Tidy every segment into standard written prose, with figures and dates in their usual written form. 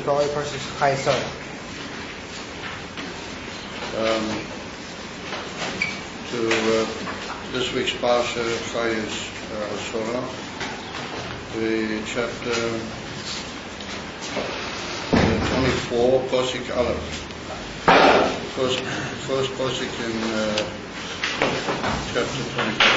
probably versus Chayei Sarah. To this week's Parsha, Chayei Sarah, the chapter 24, Pasuk Aleph. First Pasuk in chapter 24.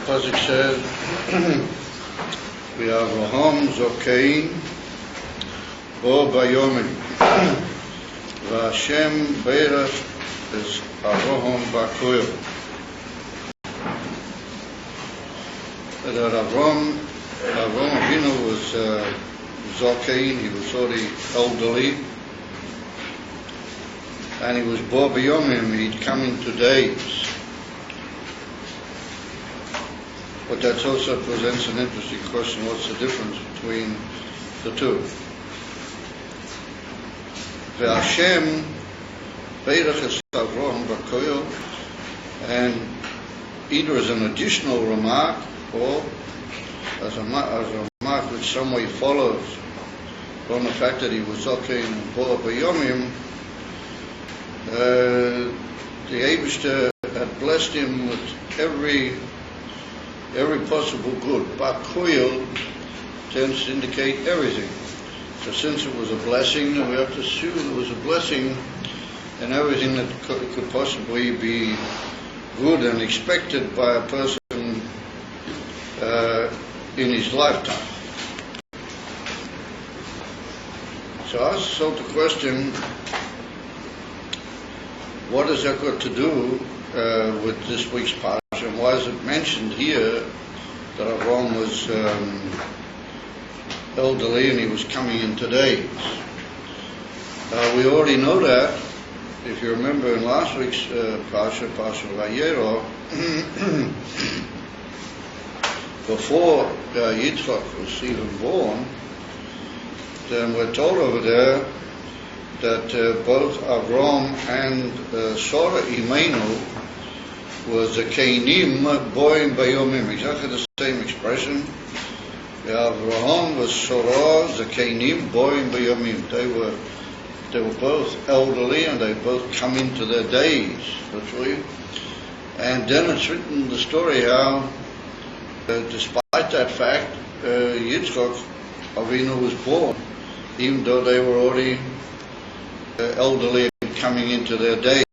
Pasuk says, we have Raham Zokein Bo Bayomin Vashem Beirach is Avraham Bakoil. That Avram Avinu was Zokein, he was already elderly, and he was Bo Bayomim, he'd come into days. But that also presents an interesting question: what's the difference between the two? Ve'Hashem Beirach es Avraham Bakoil, and either as an additional remark or as a remark which some way follows from the fact that he was okay in Bo Bayomim, the Eibishter had blessed him with every possible good. Bakoil tends to indicate everything. So since it was a blessing, we have to assume it was a blessing in everything that could possibly be good and expected by a person in his lifetime. So I asked the question, what has that got to do with this week's parsha? And why is it mentioned here that Avram was elderly and he was coming into days? We already know that. If you remember in last week's parsha Vayero, before Yitzchak was even born, then we're told over there that both Avram and Sarah Imenu was the Kainim boim bayomim, exactly the same expression. Avraham was Sarah, the Kainim boim bayomim. They were both elderly and they both come into their days, literally. And then it's written in the story how, despite that fact, Yitzchak Avinu was born, even though they were already elderly and coming into their days.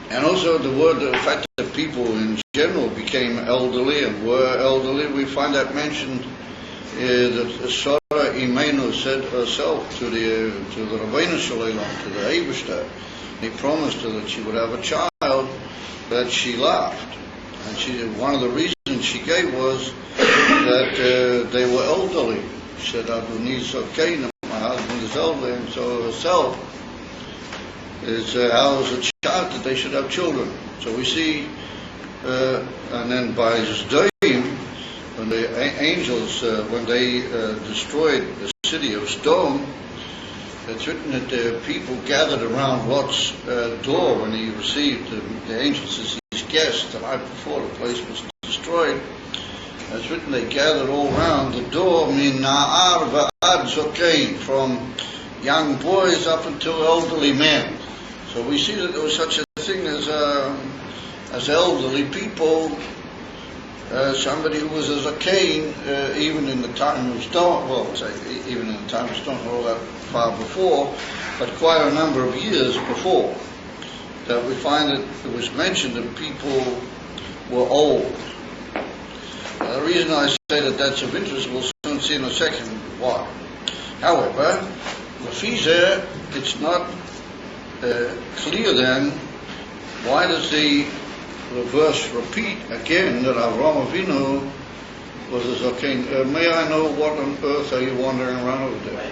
And also the fact that people in general became elderly and were elderly, we find that mentioned that Sarah Imenu said herself to the Rabbeinu Shalom, to the Eibishter. He promised her that she would have a child, that she laughed. And one of the reasons she gave was that they were elderly. She said, Adoni's okay, my husband is elderly, and so herself is how is a child that they should have children. So we see, and then by Zdoim, when the angels, when they destroyed the city of Sodom, it's written that the people gathered around Lot's door when he received the angels as his guests the night before the place was destroyed. It's written they gathered all around the door, min na'ar va'ad zokein, from young boys up until elderly men. So we see that there was such a thing as elderly people, somebody who was a Cain, even in the time of Stone, even in the time of Stone, not all that far before, but quite a number of years before, that we find that it was mentioned that people were old. The reason I say that that's of interest, we'll soon see in a second why. However, Lefizer, it's not clear then, why does the verse repeat again that Avraham Avinu was a Zokein? May I know what on earth are you wandering around over there?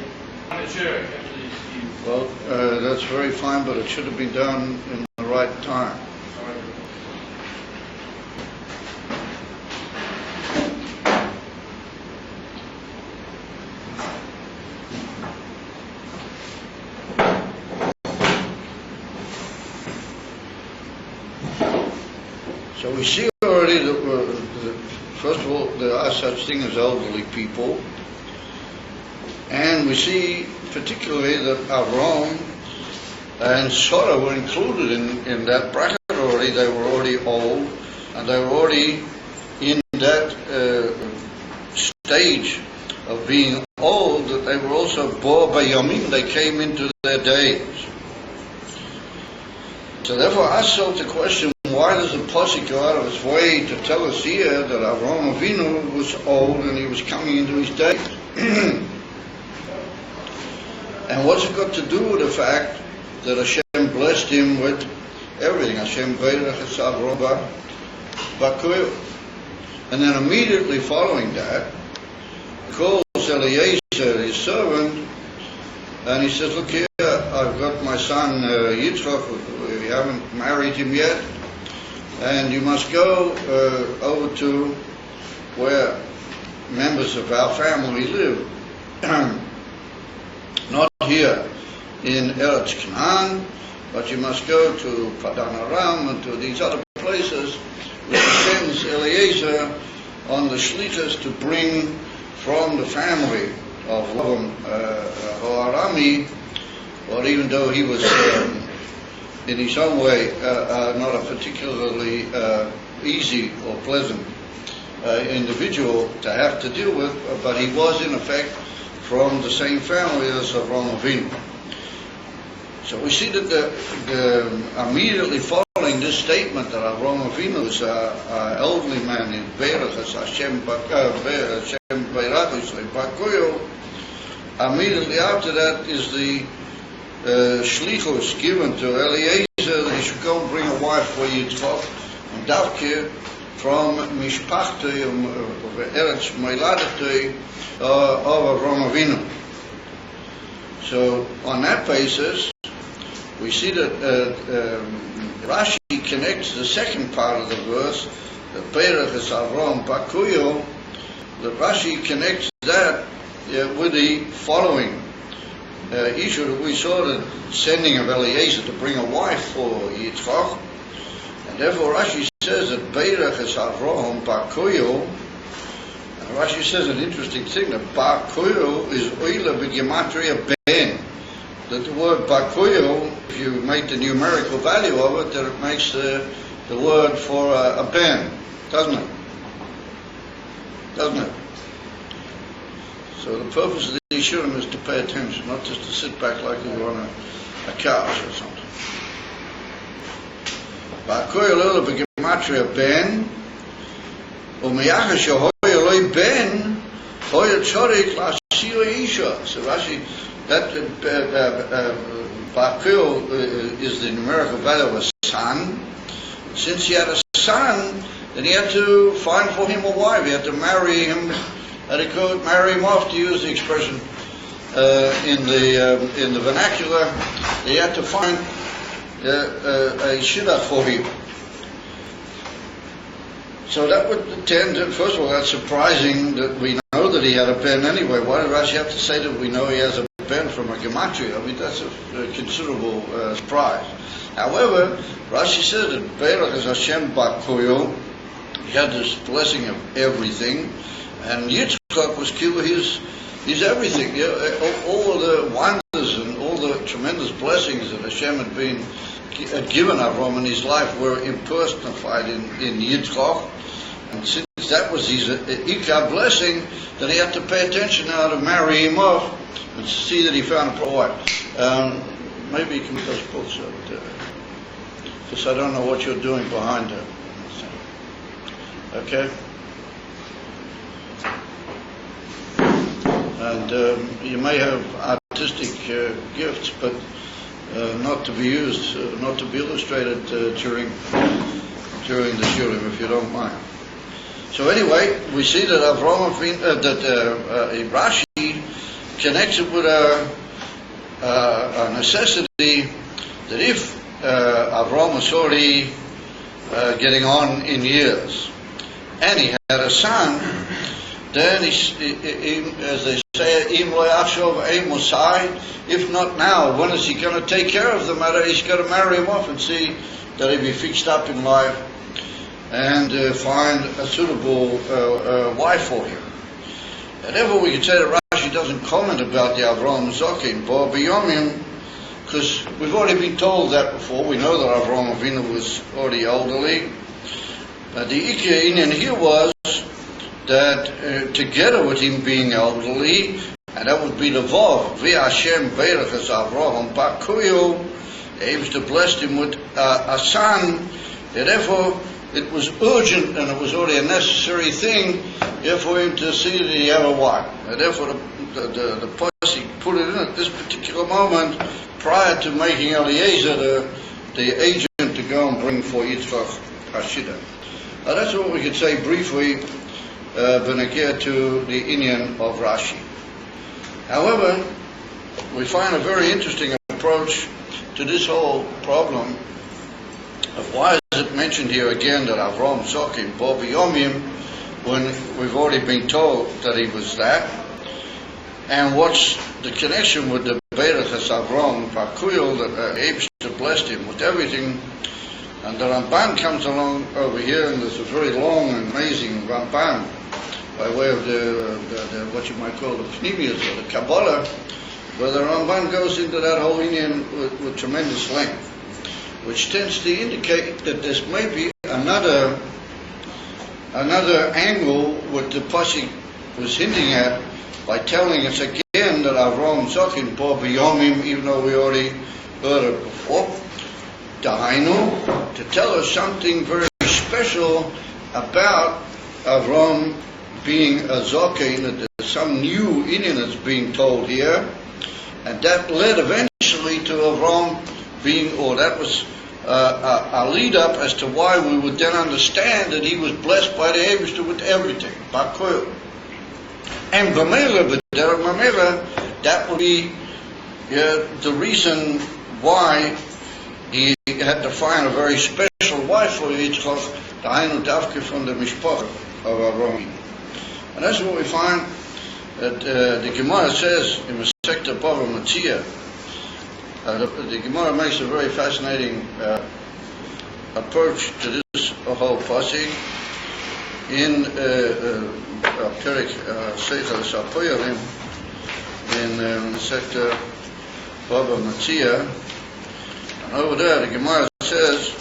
Well, that's very fine, but it should have been done in the right time. So we see already that, first of all, there are such things as elderly people, and we see particularly that Avram and Sarah were included in that bracket already. They were already old, and they were already in that stage of being old, that they were also bo bayamim, they came into their days. So therefore I ask the question, why does the Pasuk go out of its way to tell us here that Avraham Avinu was old and he was coming into his days? And what's it got to do with the fact that Hashem blessed him with everything? Hashem Beirach es Avraham Bakuil. And then immediately following that, he calls Eliezer, his servant, and he says, look here, I've got my son Yitzchak, we haven't married him yet, and you must go over to where members of our family live. Not here in Eretz Canaan, but you must go to Padan Aram and to these other places, which sends Eliezer on the shlichus to bring from the family of Lavan Hoarami, or even though he was in his own way not a particularly easy or pleasant individual to have to deal with, but he was in effect from the same family as Avraham Avinu. So we see that immediately following this statement that Avraham Avinu is an elderly man in Beirach as Hashem Beirach Bakuyo, immediately after that is the shlichus given to Eliezer that he should go and bring a wife for Yitzchak, and Davke from Mishpachtei of Eretz Meiladetei of Avraham Avinu. So on that basis, we see that Rashi connects the second part of the verse, the Beirach es Avraham Bakuyo, that Rashi connects that with the following issue that we saw, the sending of Eliezer to bring a wife for Yitzchak, and therefore Rashi says that Beirach es Avraham Bakuyo, and Rashi says an interesting thing, that Bakuyo is Oila b'gematria ben, that the word Bakuyo, if you make the numerical value of it, that it makes the word for a ben, doesn't it? Doesn't it? So the purpose of the Yishurim is to pay attention, not just to sit back like you're on a couch or something. Bakuyo lila b'gematria ben, u'miyacha shehoy eloi ben, hoy tzorik l'asio isha. So Rashi, that Bakuyo is the numerical value of a son. Since he had a son, then he had to find for him a wife. He had to marry him, and he could marry him off, to use the expression in the vernacular. He had to find a shidduch for him. So that would tend to, first of all, that's surprising that we know that he had a ben anyway. Why did Rashi have to say that we know he has a ben from a gematria? I mean, that's a considerable surprise. However, Rashi says that Beirach es Hashem Bakuyo, he had this blessing of everything, and Yitzchak was his everything. All of the wonders and all the tremendous blessings that Hashem had given Avram in his life were impersonified in Yitzchak. And since that was his Ikar blessing, then he had to pay attention now to marry him off and see that he found a proper wife. Maybe you can make those books out, because I don't know what you're doing behind her. Okay? And you may have artistic gifts, but not to be used, not to be illustrated during the shurim, if you don't mind. So anyway, we see that Rashi connects it with a necessity that if Avram was already getting on in years, and he had a son, then as they say, if not now, when is he going to take care of the matter? He's got to marry him off and see that he be fixed up in life. and find a suitable wife for him. And therefore we could say that Rashi doesn't comment about the Avraham Zokin, but Biyomim, because we've already been told that before. We know that Avraham Avinu was already elderly. The Ikea Inyan here was that together with him being elderly, and that would be the Vav, V'Hashem Beirach as Avraham Bakuyo, Abishta blessed him with a son, and therefore it was urgent and it was already a necessary thing for him to see that he had a wife. And therefore the Pasuk put it in at this particular moment prior to making Eliezer the agent to go and bring for Yitzchak Hashida. Now that's what we could say briefly benegir to the Inyan of Rashi. However, we find a very interesting approach to this whole problem of why is it mentioned here again that Avraham Zokim Bo Biyomim when we've already been told that he was that, and what's the connection with the Beirach as Avraham Pakuyel that Abishta blessed him with everything. And the Ramban comes along over here, and there's a very long and amazing Ramban by way of the what you might call the Pnimius or the Kabbalah, where the Ramban goes into that whole Indian with tremendous length, which tends to indicate that there's maybe another angle what the Pasuk was hinting at by telling us again that Avraham Zokin Bo Biyomim, even though we already heard it before, Dahainu, to tell us something very special about Avraham being a Zokin, that there's some new Indian that's being told here, and that led eventually to Avraham being, or that was a lead up as to why we would then understand that he was blessed by the Eibishter with everything, Bakul. And Vamela, that would be the reason why he had to find a very special wife for Yitzchak, the Hainu Davke from the Mishpach of Avraham. And that's what we find that the Gemara says in Masechta Bava Metzia. The Gemara makes a very fascinating approach to this whole pasuk in Perek Seichel Sapoyarim in Masechta Bava Metzia. And over there, the Gemara says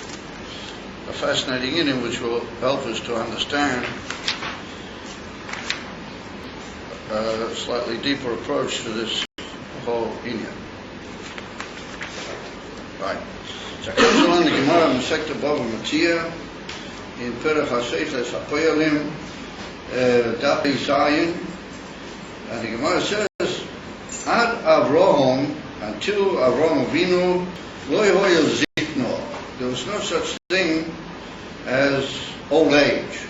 a fascinating inyan which will help us to understand a slightly deeper approach to this whole inyan. Right. So it comes along the Gemara in Masechta Bava Metzia in Perek HaSeichel Sapoyarim Daf Zayin, and the Gemara says, Ad Avraham, until Avraham Avinu, there was no such thing as old age.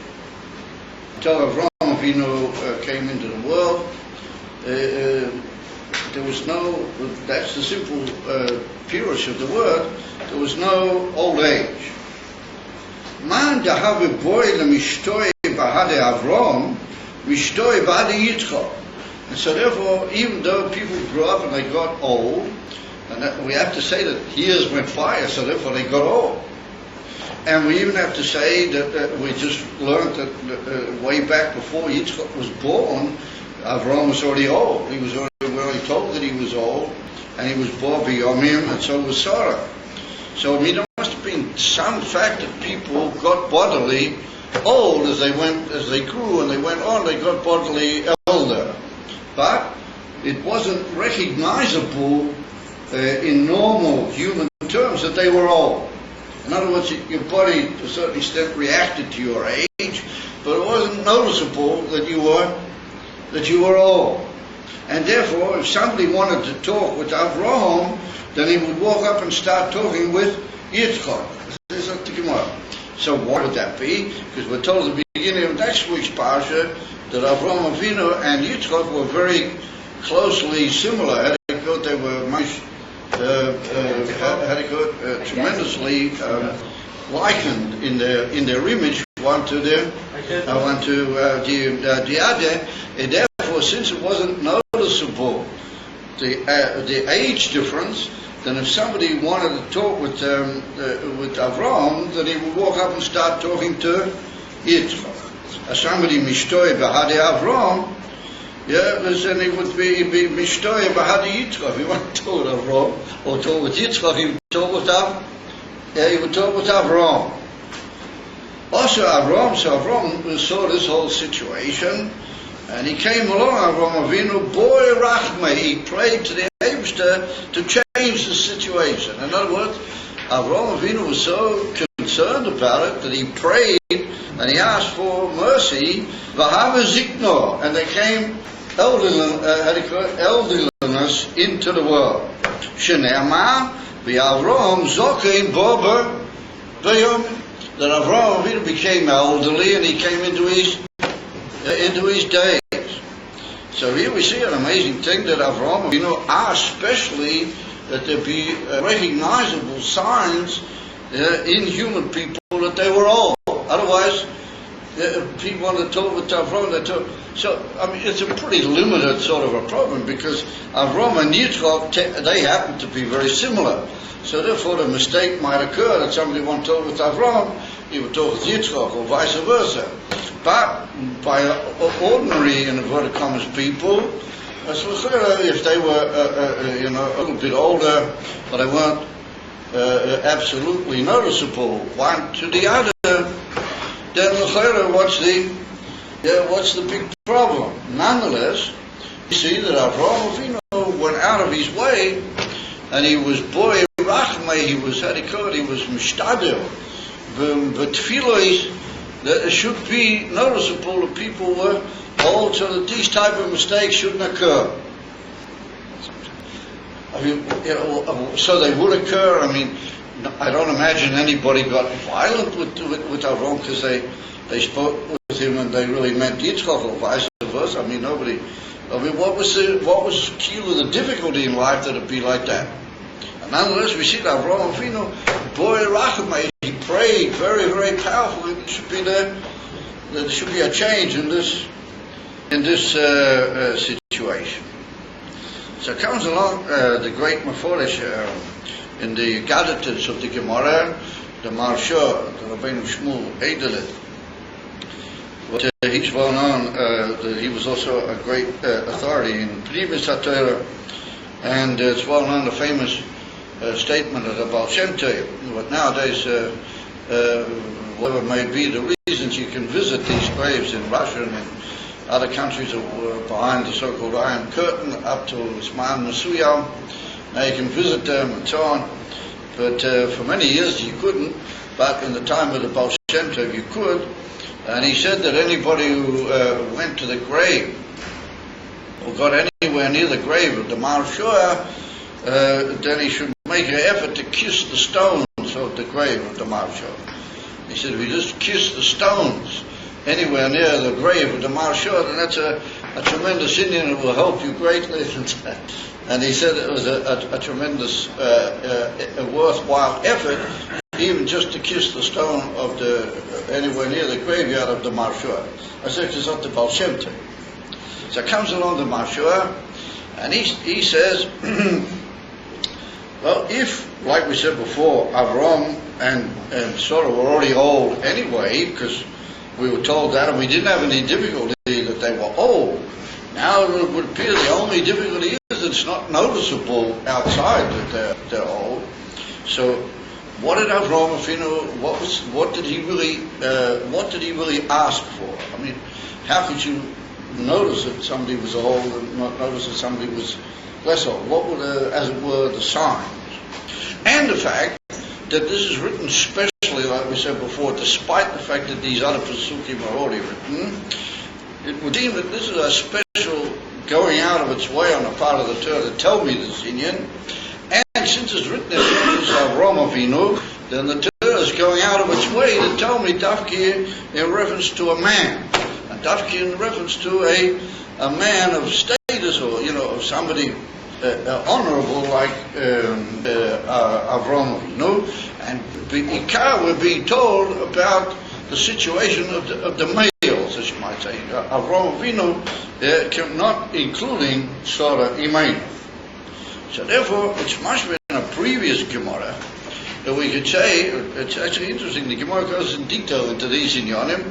Until Avraham Avinu came into the world, there was no, that's the simple purest of the word, there was no old age. Man dahave boy lemishtoi bahade Avraham, mishtoi bahade Yitzchak. And so therefore, even though people grew up and they got old, and that, we have to say that years went by, so therefore they got old. And we even have to say that we just learned that way back before Yitzchak was born, Avraham was already old. We were already told that he was old, and he was born beyond him, and so was Sarah. So I mean, there must have been some fact that people got bodily old as they grew and they went on. They got bodily elder, but it wasn't recognizable in normal human terms that they were old. In other words, your body to a certain extent reacted to your age, but it wasn't noticeable that you were old. And therefore, if somebody wanted to talk with Avraham, then he would walk up and start talking with Yitzchak. This is the Gemara. So why would that be? Because we're told at the beginning of next week's parsha that Avraham Avinu and Yitzchak were very closely similar. They were much tremendously likened in their image one to the other, and therefore, since it wasn't noticeable the age difference, then if somebody wanted to talk with Avram, then he would walk up and start talking to Yitzchak. As somebody mishtoi b'hadi Avram, then he would be mishtoi b'hadi Yitzchak. If he wanted to talk with Avram or talk with Yitzchak, he would talk with Avram. Also Avram saw this whole situation, and he came along, Avram Avinu, boy rachmei, he prayed to the Eibster to change the situation. In other words, Avram Avinu was so concerned about it that he prayed and he asked for mercy, v'hava zikno, and there came elderliness into the world. Shene'amar v'Avram zokein bober v'yom, that Avram Avinu became elderly and he came into his days. So here we see an amazing thing that Avram Avinu asked specially that there be recognizable signs in human people that they were old. Otherwise, people want to talk with Avram. So, I mean, it's a pretty limited sort of a problem, because Avram and Yitzchak, they happen to be very similar. So therefore the mistake might occur that somebody wants to talk with Avram, he would talk with Yitzchak, or vice versa. But by ordinary, in inverted commas, people, if they were a little bit older, but they weren't absolutely noticeable one to the other, then what's the big problem? Nonetheless, you see that Avraham Avinu went out of his way, and he was boy rachmei, he was mishtadel, but tefillos that it should be noticeable that people were old, so that these type of mistakes shouldn't occur. I mean, so they would occur. I mean, I don't imagine anybody got violent with Avram because they spoke with him and they really meant Yitzchak, or vice versa. I mean, nobody. I mean, what was the key to the difficulty in life that it'd be like that? And nonetheless, we see that Avram Avinu, boy rachmei, he prayed very, very powerfully. There should be a change in this situation. So comes along the great Meforish in the Gadditas of the Gemara, the Marsha, the Rabbeinu Shmuel Edelit. But he's well known that he was also a great authority in Pnimis HaTorah, and it's well known the famous statement of the Baal Shem Tov. But nowadays, whatever may be the reasons, you can visit these graves in Russia and in other countries that were behind the so-called Iron Curtain up to Zman Mesuyam. Now you can visit them and so on. But for many years you couldn't. But in the time of the Baal Shem Tov you could. And he said that anybody who went to the grave or got anywhere near the grave of the Marsha, then he should make an effort to kiss the stones of the grave of the Marsha. He said, if you just kiss the stones anywhere near the grave of the Marsha, then that's a tremendous Indian, it will help you greatly. And he said it was a tremendous, a worthwhile effort, even just to kiss the stone of anywhere near the graveyard of the Marsha. I said, it's not the Baal Shem Tov. So comes along the Marsha, and he says, well, if, like we said before, Avram and Sarah were already old anyway, because we were told that, and we didn't have any difficulty that they were old. Now it would appear the only difficulty is that it's not noticeable outside that they're old. So, what did Avram Avinu? What did he really ask for? I mean, how could you notice that somebody was old and not notice that somebody was less old? What were, as it were, the signs? And the fact that this is written specially, like we said before, despite the fact that these other Pesukim are already written, it would seem that this is a special going out of its way on the part of the Torah to tell me this Indian. And since it's written in terms of Avram Avinu, then the Torah is going out of its way to tell me Dafki in reference to a man, and Dafki in reference to a man of status, or of somebody honorable like Avram Avinu. And Ikar, we're being told about the situation of the males, as you might say. Avram Avinu, not including Sarah Imenu. So therefore, it's must be a previous Gemara, that we could say, it's actually interesting, the Gemara goes in detail into these inyanim.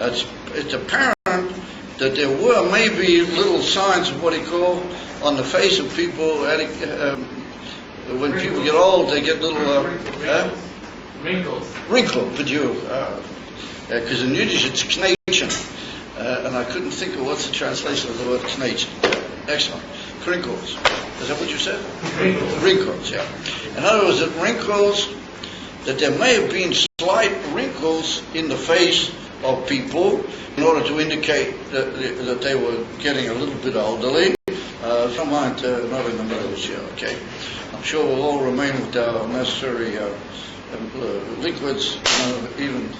It's apparent that there were maybe little signs of what he called on the face of people. When people get old, they get little wrinkles. Wrinkle, but because in Yiddish it's knetchen, and I couldn't think of what's the translation of the word knetchen. Excellent. Crinkles. Is that what you said? Wrinkles. Wrinkles, yeah. In other words, that there may have been slight wrinkles in the face of people in order to indicate that they were getting a little bit elderly. Some aren't not in the middle here, okay? I'm sure we'll all remain with our necessary liquids, even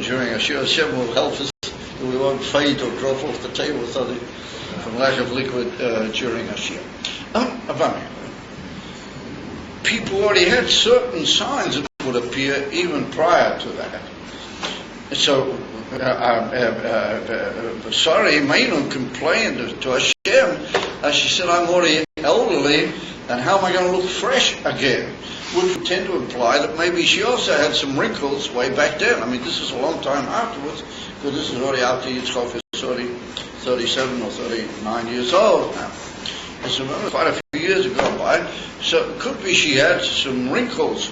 during a shiur. Hashem will help us that we won't fade or drop off the table from lack of liquid during a shiur. People already had certain signs that would appear even prior to that. So, sorry, Mainon complained to Hashem, as she said, I'm already elderly, and how am I going to look fresh again? Which would tend to imply that maybe she also had some wrinkles way back then. I mean, this is a long time afterwards, because this is already after Yitzchak is already 37 or 39 years old now. It's quite a few years ago by, so it could be she had some wrinkles,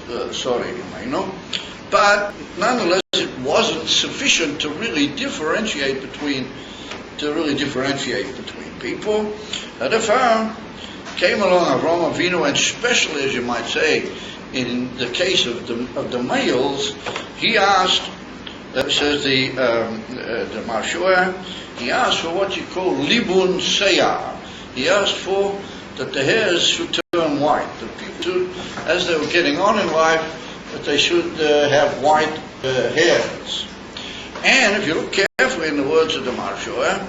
but nonetheless it wasn't sufficient to really differentiate between people. And the farm came along Avraham Avinu, and especially, as you might say, in the case of the males, he asked, says the Marshua, he asked for what you call libun seyar. He asked for that the hairs should turn white, that people, as they were getting on in life, that they should have white hairs. And if you look carefully in the words of the Marshua,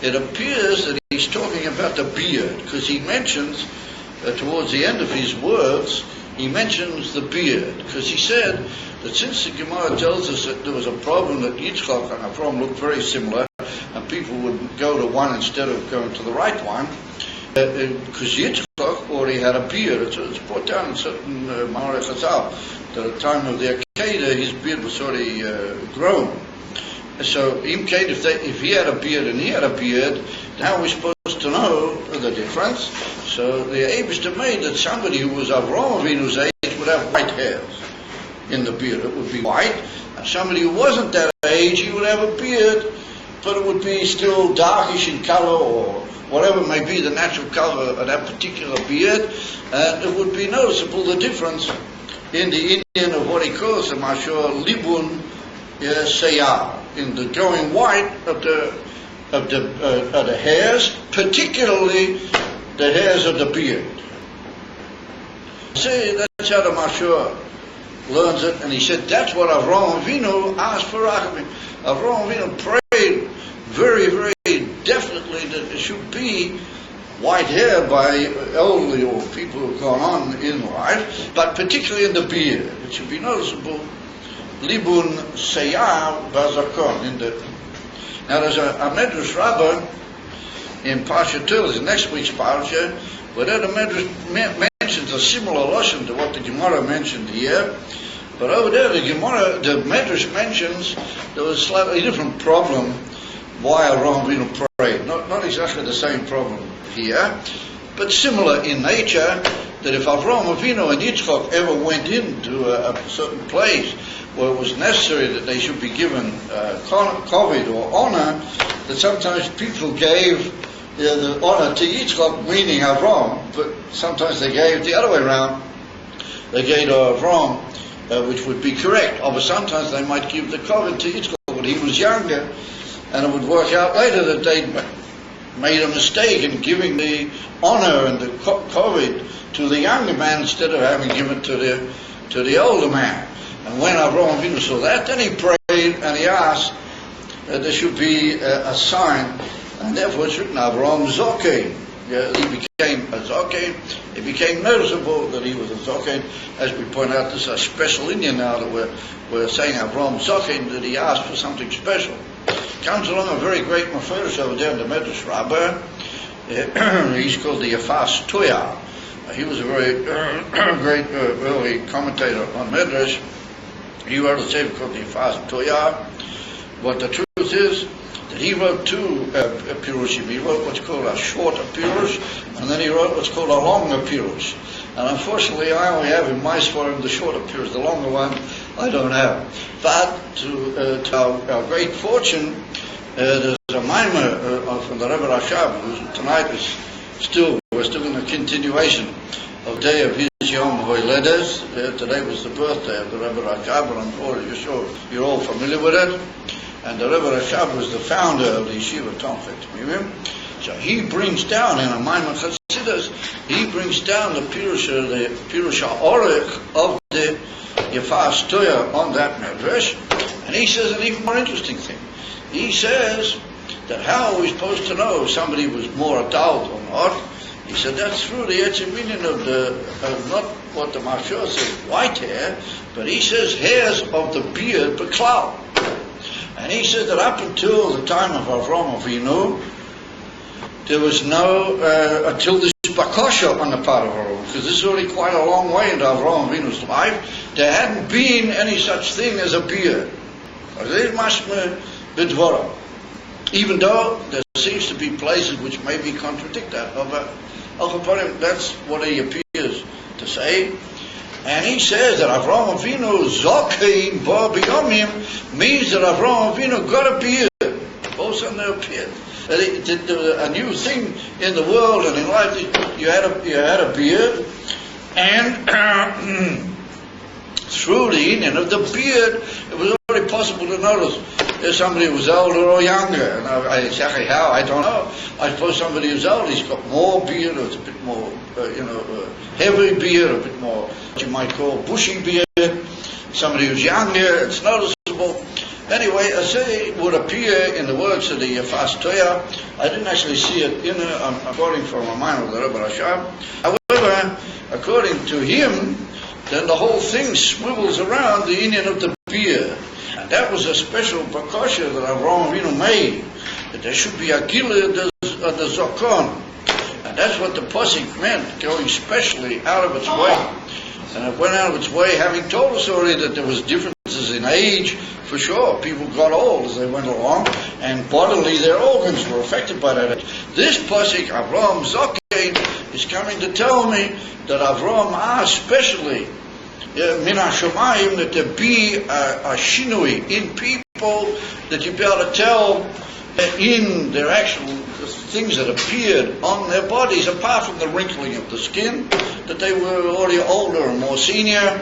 it appears that he's talking about the beard, because he mentions, towards the end of his words, he mentions the beard, because he said that since the Gemara tells us that there was a problem that Yitzchak and Avram looked very similar, and people would go to one instead of going to the right one, because Yitzchak already had a beard. It's brought down in certain Ma'arei Chazal that at the time of the Akedah, his beard was already grown. So, if he had a beard and he had a beard, how are we supposed to know the difference? So the Eibishter made that somebody who was Avraham Avinu's age would have white hairs in the beard. It would be white. And somebody who wasn't that age, he would have a beard, but it would be still darkish in color, or whatever may be the natural color of that particular beard. And it would be noticeable the difference in the Indian of what he calls the Mashur Libun Seyar, in the going white of the hairs, particularly the hairs of the beard. See, that's how the Mashur learns it, and he said that's what Avraham Avinu asked for Rachamim. Avraham Avinu prayed very, very definitely that there should be white hair by elderly or people who have gone on in life, but particularly in the beard. It should be noticeable. Libun Seyar Bazakon. Now there's a Medrash Rabbah in Parsha Telis, next week's Parsha, where the Medrash mentions a similar lashon to what the Gemara mentioned here. But over there, the Medrash mentions there was a slightly different problem why Avraham Avinu prayed. Not exactly the same problem here, but similar in nature, that if Avraham Avinu and Yitzchak ever went into a certain place where it was necessary that they should be given kavod or honor, that sometimes people gave the honor to Yitzchak, meaning Avraham, but sometimes they gave the other way around. They gave to Avraham, which would be correct. Or sometimes they might give the kavod to Yitzchak when he was younger, and it would work out later that they made a mistake in giving the honor and the kavod to the younger man instead of having given to the older man. And when Avraham Avinu saw that, then he prayed and he asked that there should be a sign, and therefore it's written Avraham Zokein. He became a Zokein. It became noticeable that he was a Zokein. As we point out, this is a special Indian now that we're saying Avraham Zokein, that he asked for something special. Comes along a very great Mefurish over there in the Medrash Rabbah. He's called the Yafas Toya. He was a very great early commentator on Medrash. He wrote a sefer called the Yefas Toya. But the truth is that he wrote two pirushim. He wrote what's called a short pirush, and then he wrote what's called a longer pirush. And unfortunately, I only have in my Sforim the shorter pirush. The longer one I don't have. But to our great fortune, there's a mimer from the Rebbe Rashab, who tonight is we're still in a continuation of the day of his Yom Hoiledes. Today was the birthday of the Rebbe Rashab, and I'm sure you're all familiar with it. And the Rebbe Rashab was the founder of the Yeshiva Tomchei. So he brings down in a Maimon Chassidus, he brings down the Pirush HaOrech of the Yefas Toya on that Medrash, and he says an even more interesting thing. He says that how are we supposed to know if somebody was more adult or not? He said that's through the etzeminion of not what the Mashur says, white hair, but he says hairs of the beard beklal. And he said that up until the time of Avraham Avinu, there was no, until this bakosha on the part of Avraham, because this is already quite a long way into Avraham Avinu's life, there hadn't been any such thing as a beard. Even though there seems to be places which maybe contradict that. That's what he appears to say. And he says that Avraham Avinu Zokein Bo B'Yomim means that Avraham Avinu got a beard. All of a sudden there appeared a new thing in the world and in life. You had a beard, and through the union of the beard, it was already possible to notice if somebody was older or younger. And exactly how, I don't know. I suppose somebody who's old, he's got more beard, or it's a bit more, heavy beard, a bit more, what you might call bushy beard. Somebody who's younger, it's noticeable. Anyway, I say it would appear in the words of the Yefas Toya. I didn't actually see it in it. I'm quoting from a mind of the Rebbe Rashab. However, according to him, then the whole thing swivels around the union of the beard. And that was a special bakosha that Avraham Avinu made, that there should be a gilui of the zokon. And that's what the posik meant, going specially out of its way. And it went out of its way, having told us already that there was differences in age, for sure. People got old as they went along, and bodily their organs were affected by that. This posik, Avraham Zokein, is coming to tell me that Avraham asked specially, min hashamayim, that there be a shinui in people, that you be able to tell in their actual things that appeared on their bodies, apart from the wrinkling of the skin, that they were already older and more senior.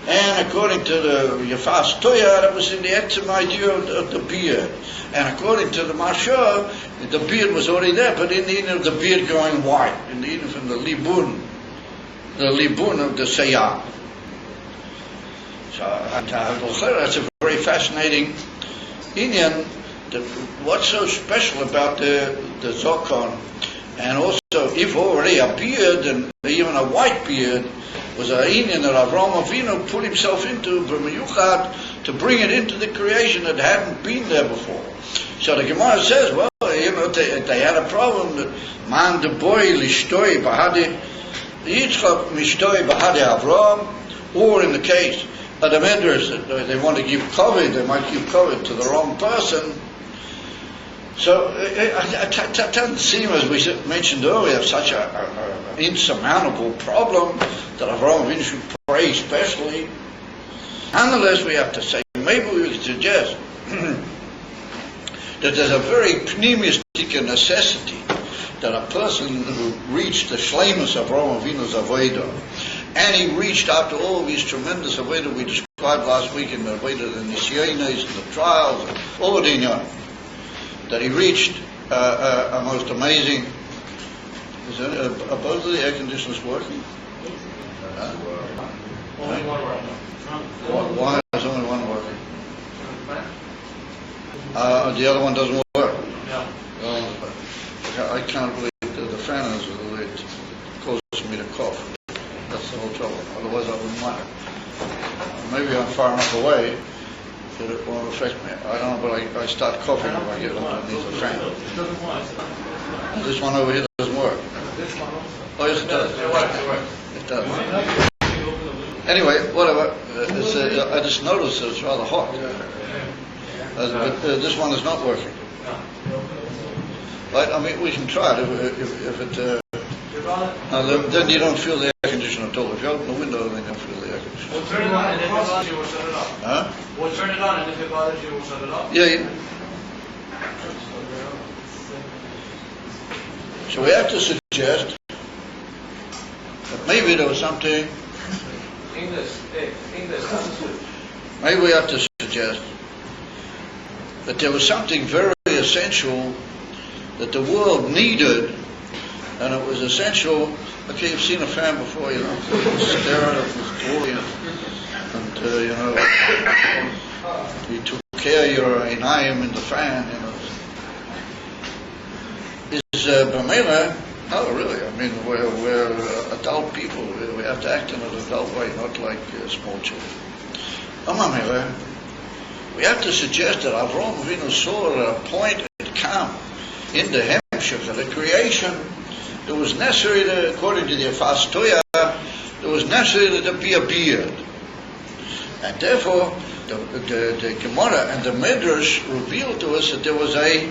And according to the Yefas Toya, that was in the etzem idea of the beard. And according to the Mashur, the beard was already there, but in the end of the beard going white, in the end from the libun of the Seyah. So that's a very fascinating inyan. What's so special about the zokon? And also, if already a beard, and even a white beard, was an inyan that Avraham Avinu put himself into, b'miyuchad, to bring it into the creation that hadn't been there before. So the Gemara says, well, they had a problem that man the boy lishtoi bahadi Yitzchak mishtoi bahadi Avraham, or in the case of the Medrash, that they want to give covet, they might give covet to the wrong person. So it doesn't seem, as we mentioned earlier, such an insurmountable problem that Avraham Avinu should pray specially. Nonetheless, we have to say, maybe we could suggest that there's a very pneumistic necessity that a person who reached the shleimus of Avraham Avinu's avodah, and he reached after all of his tremendous avodah we described last week in the avodah, the nisyonos and the trials, and all the inyan, that he reached a most amazing. Are both of the air conditioners working? Only one right now. Why is only one working? The other one doesn't work. No. I can't believe the fan is it causes me to cough. That's the whole trouble. Otherwise, I wouldn't mind it. Maybe I'm far enough away that it won't affect me. I don't know, but I start coughing if I get underneath the fan. This one over here doesn't work. This one also. Oh, yes, it does. It works. It does. Anyway, whatever. I just noticed that it's rather hot. But this one is not working. Right? I mean, we can try it if it. Then you don't feel the air conditioner at all. If you open the window, then you don't feel the air conditioner. We'll turn it on, and if it bothers you, we'll shut it off. Huh? We'll turn it on, and if it bothers you, we'll shut it off. Yeah. So we have to suggest that maybe there was something. English. Maybe we have to suggest that there was something very essential that the world needed, and it was essential. Okay, you've seen a fan before, you know, stare at it with glory, and you took care of your einayim in the fan, you know. Is B'meila? No, really. I mean, we're adult people. We have to act in an adult way, not like small children. B'meila, we have to suggest that Avraham Avinu saw at a point had come in the Hemshech of the creation. It was necessary, according to the Afas Toya, it was necessary that there be a beard. And therefore, the Gemara and the Midrash revealed to us that there was a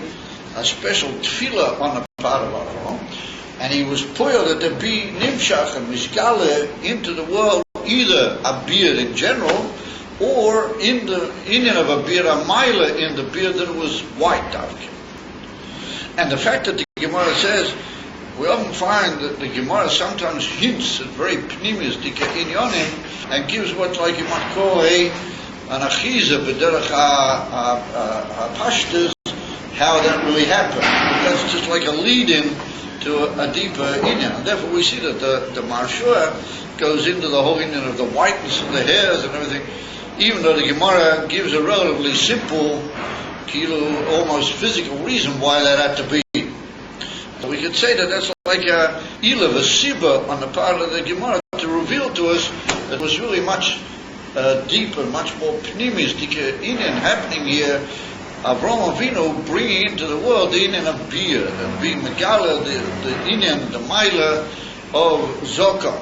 special tefillah on the part of Avraham, and he was poor that there be nimshach and mishgale into the world, either a beard in general, or in of a beard, a mila in the beard that was white dark. And the fact that the Gemara says, we often find that the Gemara sometimes hints at very pnimistic inyonim and gives what, like you might call an achiza b'derech ha'pashtus, how that really happened. That's just like a lead-in to a deeper inyan. And therefore we see that the Marshua goes into the whole inyan of the whiteness of the hairs and everything, even though the Gemara gives a relatively simple, almost physical reason why that had to be. So we could say that that's like a ilav, a siba on the part of the Gemara to reveal to us that it was really much deeper, much more pnimistic inyan happening here. Avraham Avinu bringing into the world the inyan of beard and being megala, the inyan, the maila of zokah.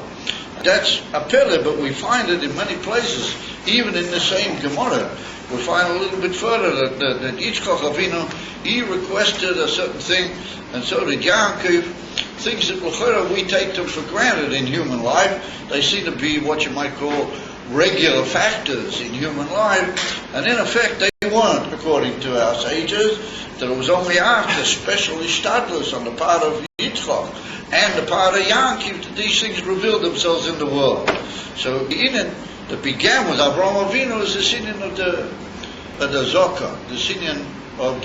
That's a pele, but we find it in many places, even in the same Gemara. We find a little bit further that Yitzchak Avinu, he requested a certain thing, and so did Yaakov. Things that we take them for granted in human life. They seem to be what you might call regular factors in human life, and in effect they weren't, according to our sages, that it was only after special ishtadlus on the part of Yitzchak and the part of Yaakov that these things revealed themselves in the world. So the inyan that began with Avraham Avinu is the inyan of the zokah, the inyan of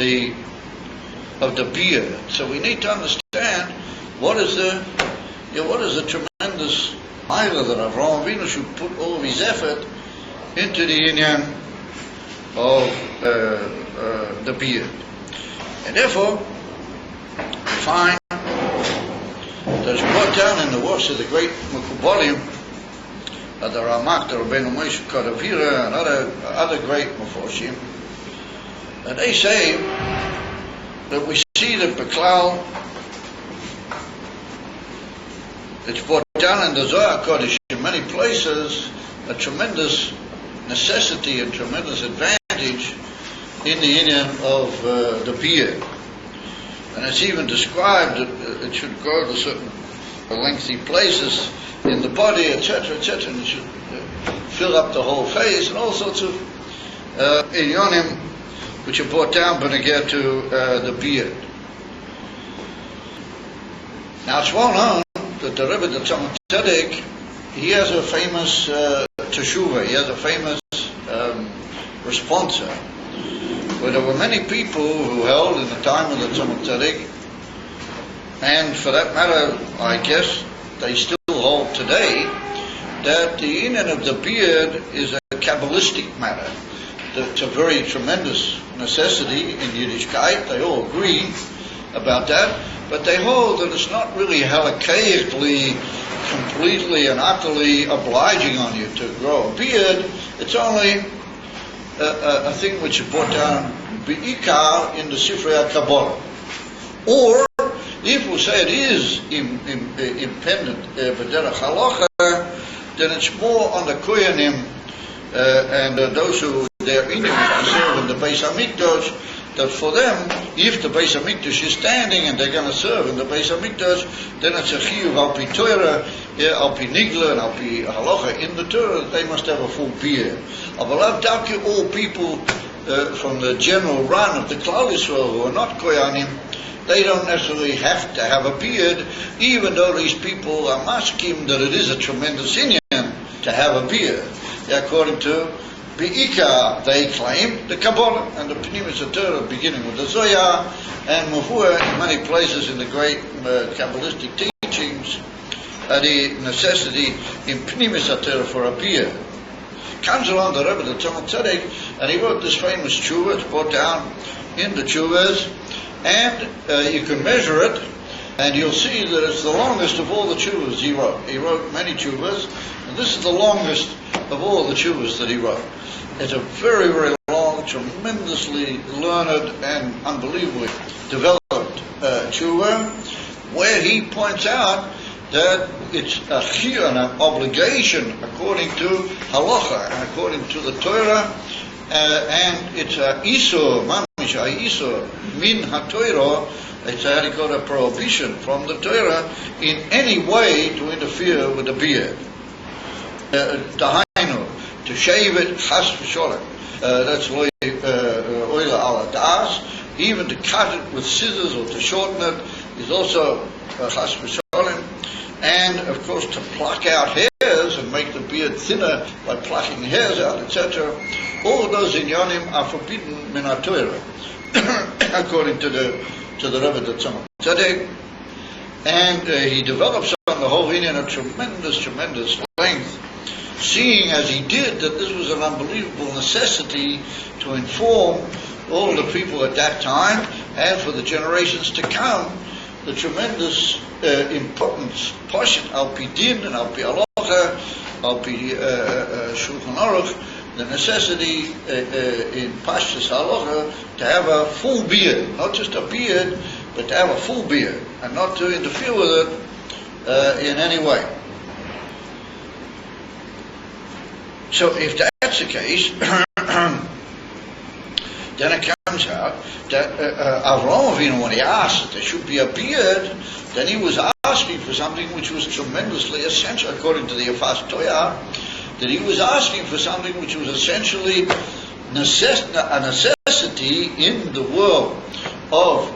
the beard. So we need to understand what is the tremendous milah that Avraham Avinu should put all of his effort into the inyan of the beard. And therefore, we find that it's brought down in the works of the great Mekubalim, the Ramak, the Rabbeinu Moshe Kadavira, and other great Meforshim, and they say that we see that Beklal, it's brought down in the Zohar Kodesh in many places, a tremendous necessity and tremendous advantage in the inyan of the beard. And it's even described that it should go to certain lengthy places in the body, etc., and it should fill up the whole face, and all sorts of inyonim which are brought down beneged to the beard. Now it's well known that the Rebbe, the Tzemach Tzedek, he has a famous teshuvah, he has a famous responsa, where there were many people who held in the time of the Tzemach Tzedek, and for that matter, I guess they still hold today, that the inyan of the beard is a Kabbalistic matter. It's a very tremendous necessity in Yiddishkeit. They all agree about that, but they hold that it's not really halakhaically, completely and utterly obliging on you to grow a beard. It's only a thing which is brought down be'ikar in the Sifrei HaKabbalah. Or If we say it is impendent b'derech halacha, then it's more on the koyanim and those who their inyanim serve in the Beis Hamikdash, that for them, if the Beis Hamikdash is standing and they're going to serve in the Beis Hamikdash, then it's a chiyuv al pi Torah, al pi nigla and al pi halacha in the Torah, they must have a full beard. But all people from the general run of the Klal Yisrael who are not koyanim, they don't necessarily have to have a beard, even though these people are maskim that it is a tremendous inyan to have a beard. According to Be'ika, they claim the Kabbalah and the Pnimis Torah, beginning with the Zohar and Mavur, in many places in the great Kabbalistic teachings, the necessity in Pnimis Torah for a beard. Comes along the Rebbe, the Tzemach Tzedek, and he wrote this famous tshuva. It's brought down in the tshuvas, and you can measure it, and you'll see that it's the longest of all the tshuvas he wrote. He wrote many tshuvas, and this is the longest of all the tshuvas that he wrote. It's a very, very long, tremendously learned and unbelievably developed tshuva, where he points out that it's a chiyuv, an obligation according to halacha and according to the Torah, and it's a isur, mamish a isur min ha-Torah. It's a prohibition from the Torah in any way to interfere with the beard. To shave it, chas v'sholem. That's loy oila ala das. Even to cut it with scissors or to shorten it is also chas v'sholem. And of course to pluck out hairs and make the beard thinner by plucking hairs out, etc. All those inyanim are forbidden min ha-Torah, according to the Rebbe the Tzemach Tzedek. And he develops on the whole inyan a tremendous length, seeing as he did that this was an unbelievable necessity to inform all the people at that time and for the generations to come, the tremendous importance, poshet al pi din and al pi halacha, al pi shulchan aruch, the necessity in pashtus halacha to have a full beard, not just a beard, but to have a full beard and not to interfere with it in any way. So if that's the case, then it comes out that Avraham Avinu, when he asked that there should be a beard, then he was asking for something which was tremendously essential, according to the Yafas Toyah, that he was asking for something which was essentially a necessity in the world of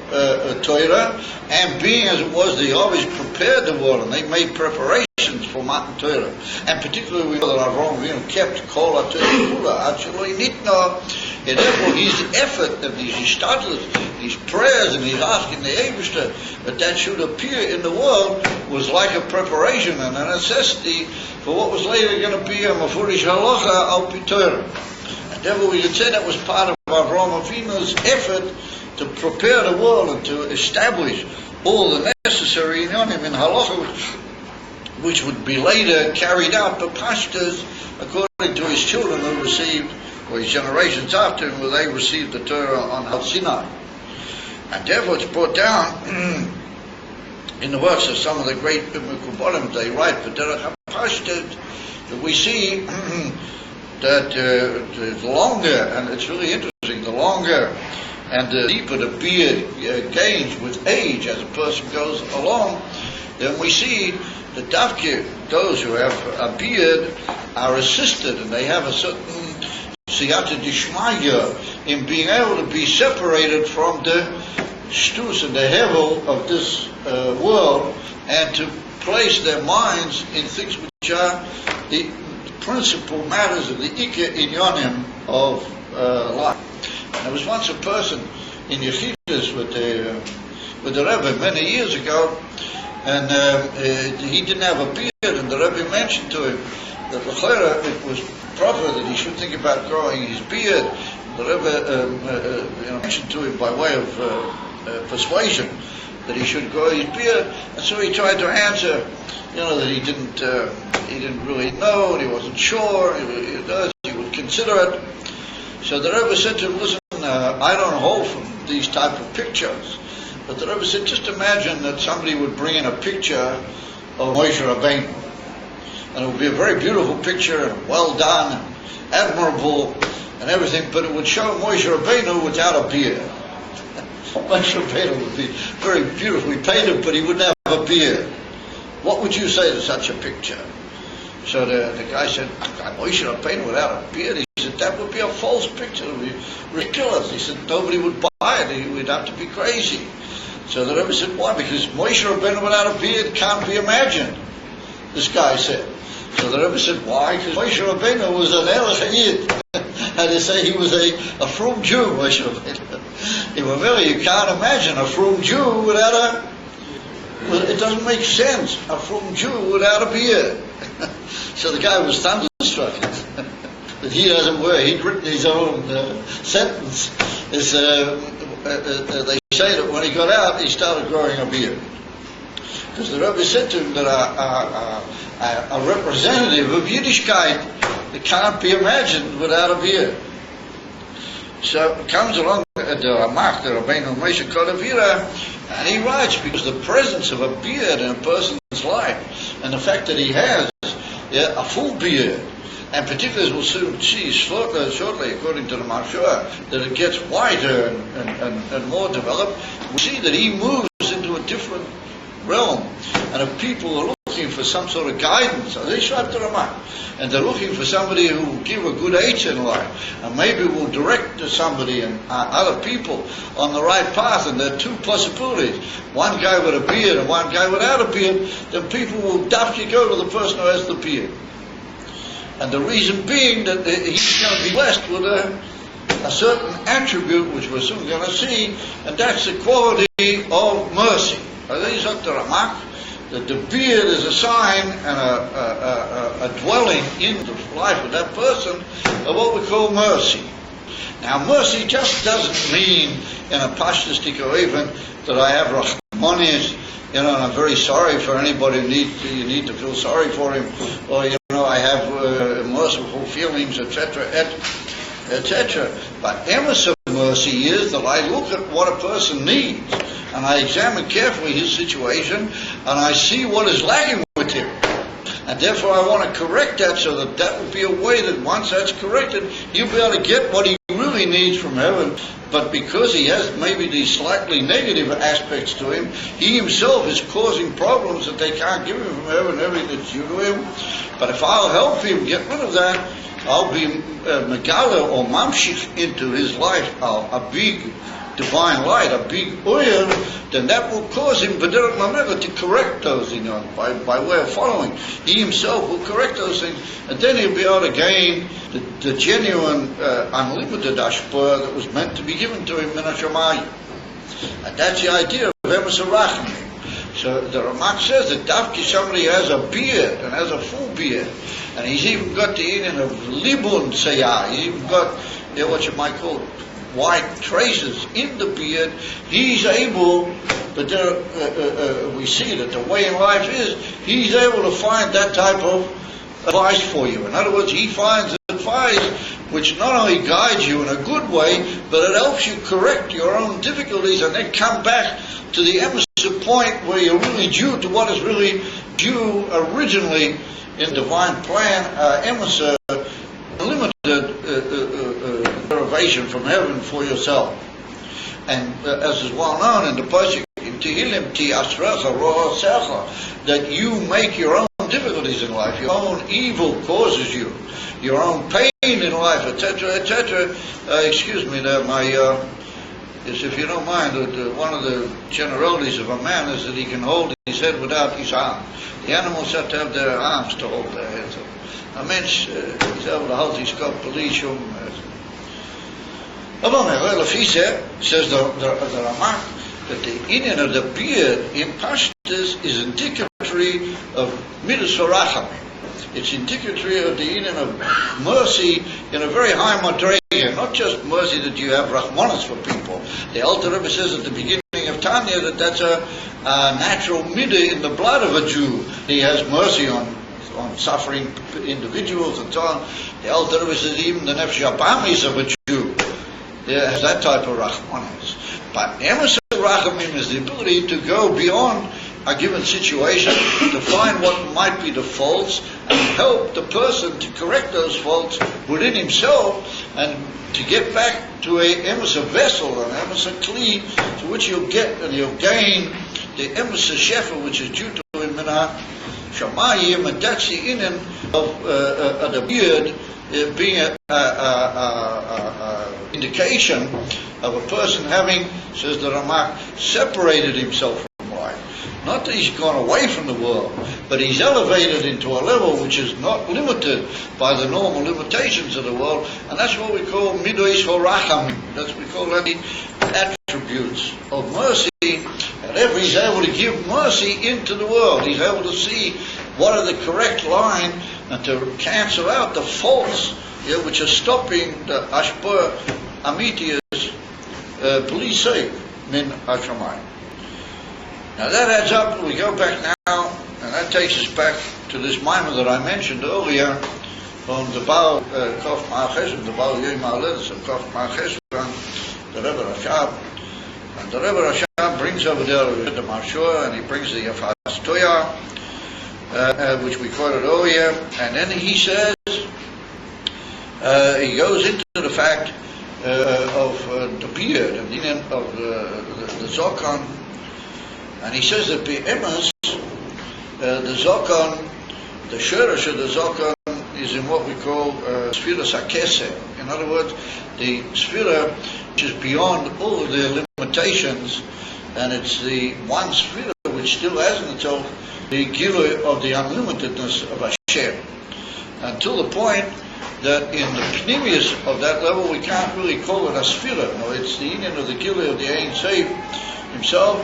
Torah, and being as it was, they always prepared the world and they made preparations for Matan Torah. And particularly we know that Avraham Avinu kept Kol HaTorah Kula Ad Shelo Nitna, and therefore his effort and his ishtadlut, his prayers and his asking the Eibishter that should appear in the world was like a preparation and a necessity for what was later going to be a Mafurish Halacha Al Pi Torah. And therefore we could say that was part of Avraham Avinu's effort to prepare the world and to establish all the necessary inyanim in halacha, which would be later carried out by pastors according to his children who received, or his generations after him, where they received the Torah on Har Sinai. And therefore it's brought down in the works of some of the great Mekubalim. They write for Derech HaPashtus that we see that the longer, and it's really interesting, the longer and the deeper the beard gains with age as a person goes along, then we see that Davke, those who have a beard, are assisted and they have a certain siyata dishmaya in being able to be separated from the shtus and the hevel of this world, and to place their minds in things which are the principal matters of the Ikka Inyanim of life. There was once a person in Yechidus with the Rebbe many years ago, and he didn't have a beard, and the Rebbe mentioned to him that it was proper that he should think about growing his beard. The Rebbe mentioned to him by way of persuasion that he should grow his beard, and so he tried to answer, that he didn't really know, and he wasn't sure, he would consider it. So the Rebbe said to him, listen, I don't hold from these type of pictures. But the Rebbe said, just imagine that somebody would bring in a picture of Moshe Rabbeinu, and it would be a very beautiful picture, and well done, and admirable, and everything, but it would show Moshe Rabbeinu without a beard. Moshe Rabbeinu would be very beautifully painted, but he wouldn't have a beard. What would you say to such a picture? So the guy said, Moshe Rabbeinu without a beard? He said, that would be a false picture. It would be ridiculous. He said, nobody would buy it. We'd have to be crazy. So the Rebbe said, why? Because Moshe Rabbeinu without a beard can't be imagined, this guy said. So the Rebbe said, why? Because Moshe Rabbeinu was an Erech Yid. And they say he was a frum Jew, Moshe Rabbeinu. You can't imagine a frum Jew without it doesn't make sense, a frum Jew without a beard. So the guy was thunderstruck that he doesn't wear. He'd written his own sentence. They say that when he got out, he started growing a beard. Because the Rebbe said to him that a representative of Yiddishkeit that can't be imagined without a beard. So it comes along the Ramach, the Rabbeinu Moshe Kodavira, and he writes, because the presence of a beard in a person's life, and the fact that he has a full beard, and particularly as we'll soon see shortly, according to the Mashua, that it gets whiter and more developed, we see that he moves into a different realm. And if people are looking for some sort of guidance, they shot the Ramah, and they're looking for somebody who will give a good age in life, and maybe will direct to somebody and other people on the right path, and there are two possibilities, one guy with a beard and one guy without a beard, then people will definitely go to the person who has the beard. And the reason being that he's going to be blessed with a certain attribute, which we're soon going to see, and that's the quality of mercy. These are the Ramak, that the beard is a sign and a dwelling in the life of that person of what we call mercy. Now, mercy just doesn't mean in a pashtistic even that I have Rahmanis, and I'm very sorry for anybody who you need to feel sorry for him, or I have merciful feelings, etc., etc. But emerson mercy is that I look at what a person needs, and I examine carefully his situation, and I see what is lacking with him. And therefore I want to correct that, so that will be a way that once that's corrected, he'll be able to get what he really needs from heaven. But because he has maybe these slightly negative aspects to him, he himself is causing problems that they can't give him from heaven, everything that's due to him. But if I'll help him get rid of that, I'll be megala or mamshich into his life a big divine light, a big oil, then that will cause him to correct those things by way of following. He himself will correct those things, and then he'll be able to gain the genuine, unlimited ashpur that was meant to be given to him in Hashemayim. And that's the idea of Emes Rachmi. So the Ramak says that Dafki, somebody has a beard and has a full beard, and he's even got the union of Libun Sayah, he's even got what you might call white traces in the beard. He's able, but we see that the way in life is, he's able to find that type of advice for you. In other words, he finds advice which not only guides you in a good way, but it helps you correct your own difficulties and then come back to the emerson point where you're really due to what is really due originally in divine plan, emerson, limited derivation from heaven for yourself. And as is well known in the Pasuk, that you make your own difficulties in life, your own evil causes you, your own pain in life, etc., etc. Excuse me, if you don't mind, one of the generalities of a man is that he can hold his head without his arms. The animals have to have their arms to hold their heads. A mensch is able to hold his cup, says the Ramak, that the inyan of the beard in Pashtus is indicatory of Midas Harachamim. It's indicatory of the inyan of mercy in a very high madrega, not just mercy that you have Rahmanas for people. The Alter Rebbe says at the beginning of Tanya that that's a natural midah in the blood of a Jew. He has mercy on suffering individuals and so on. The Alter Rebbe says even the nefesh abamis of a Jew has that type of Rahmanas. But emes rachamim is the ability to go beyond a given situation, to find what might be the faults, and help the person to correct those faults within himself, and to get back to a emes vessel, an emes kli, to which you'll get and you'll gain the emes shefa, which is due to him in Shamayim, and that's the inyan of the beard being a indication of a person having, says the Ramak, separated himself from life. Not that he's gone away from the world, but he's elevated into a level which is not limited by the normal limitations of the world, and that's what we call midos horachamim. That's what we call the attributes of mercy, and therefore he's able to give mercy into the world. He's able to see what are the correct line and to cancel out the faults which are stopping the ashpur amitius policing min hashamayim. Now that adds up. We go back now, and that takes us back to this mimer that I mentioned earlier on the Baal Kof Ma'achesv, the Baal Yom Ha'aledes of Kof Ma'achesv, the Rebbe Rashab. And the Rebbe Rashab brings over there the Marshur, and he brings the Yafas Toya, which we quoted earlier, and then he says, he goes into the fact of the beard and of the Zokon, and he says that the emes, the Zokon, the Shurish of the Zokon is in what we call Sphira Sakese. In other words, the Sphira which is beyond all of their limitations, and it's the one Sphira which still has in itself the Gilui of the unlimitedness of Hashem, until the point that in the Pnimius of that level we can't really call it a Sphira. No, it's the union of the Gilui of the Ein Sof himself.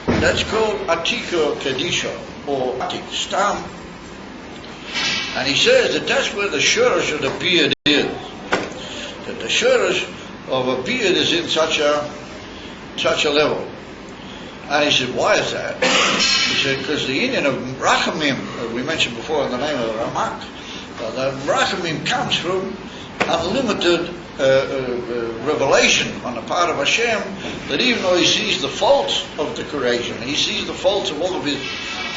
That's called Atika Kedisha, or Atik Stam. And he says that that's where the Shurish of the beard is. That the Shurish of a beard is in such a level. And he said, why is that? He said, because the union of Rachamim, we mentioned before in the name of Ramak, the Rachamim comes from unlimited revelation on the part of Hashem, that even though he sees the faults of the creation, he sees the faults of all of his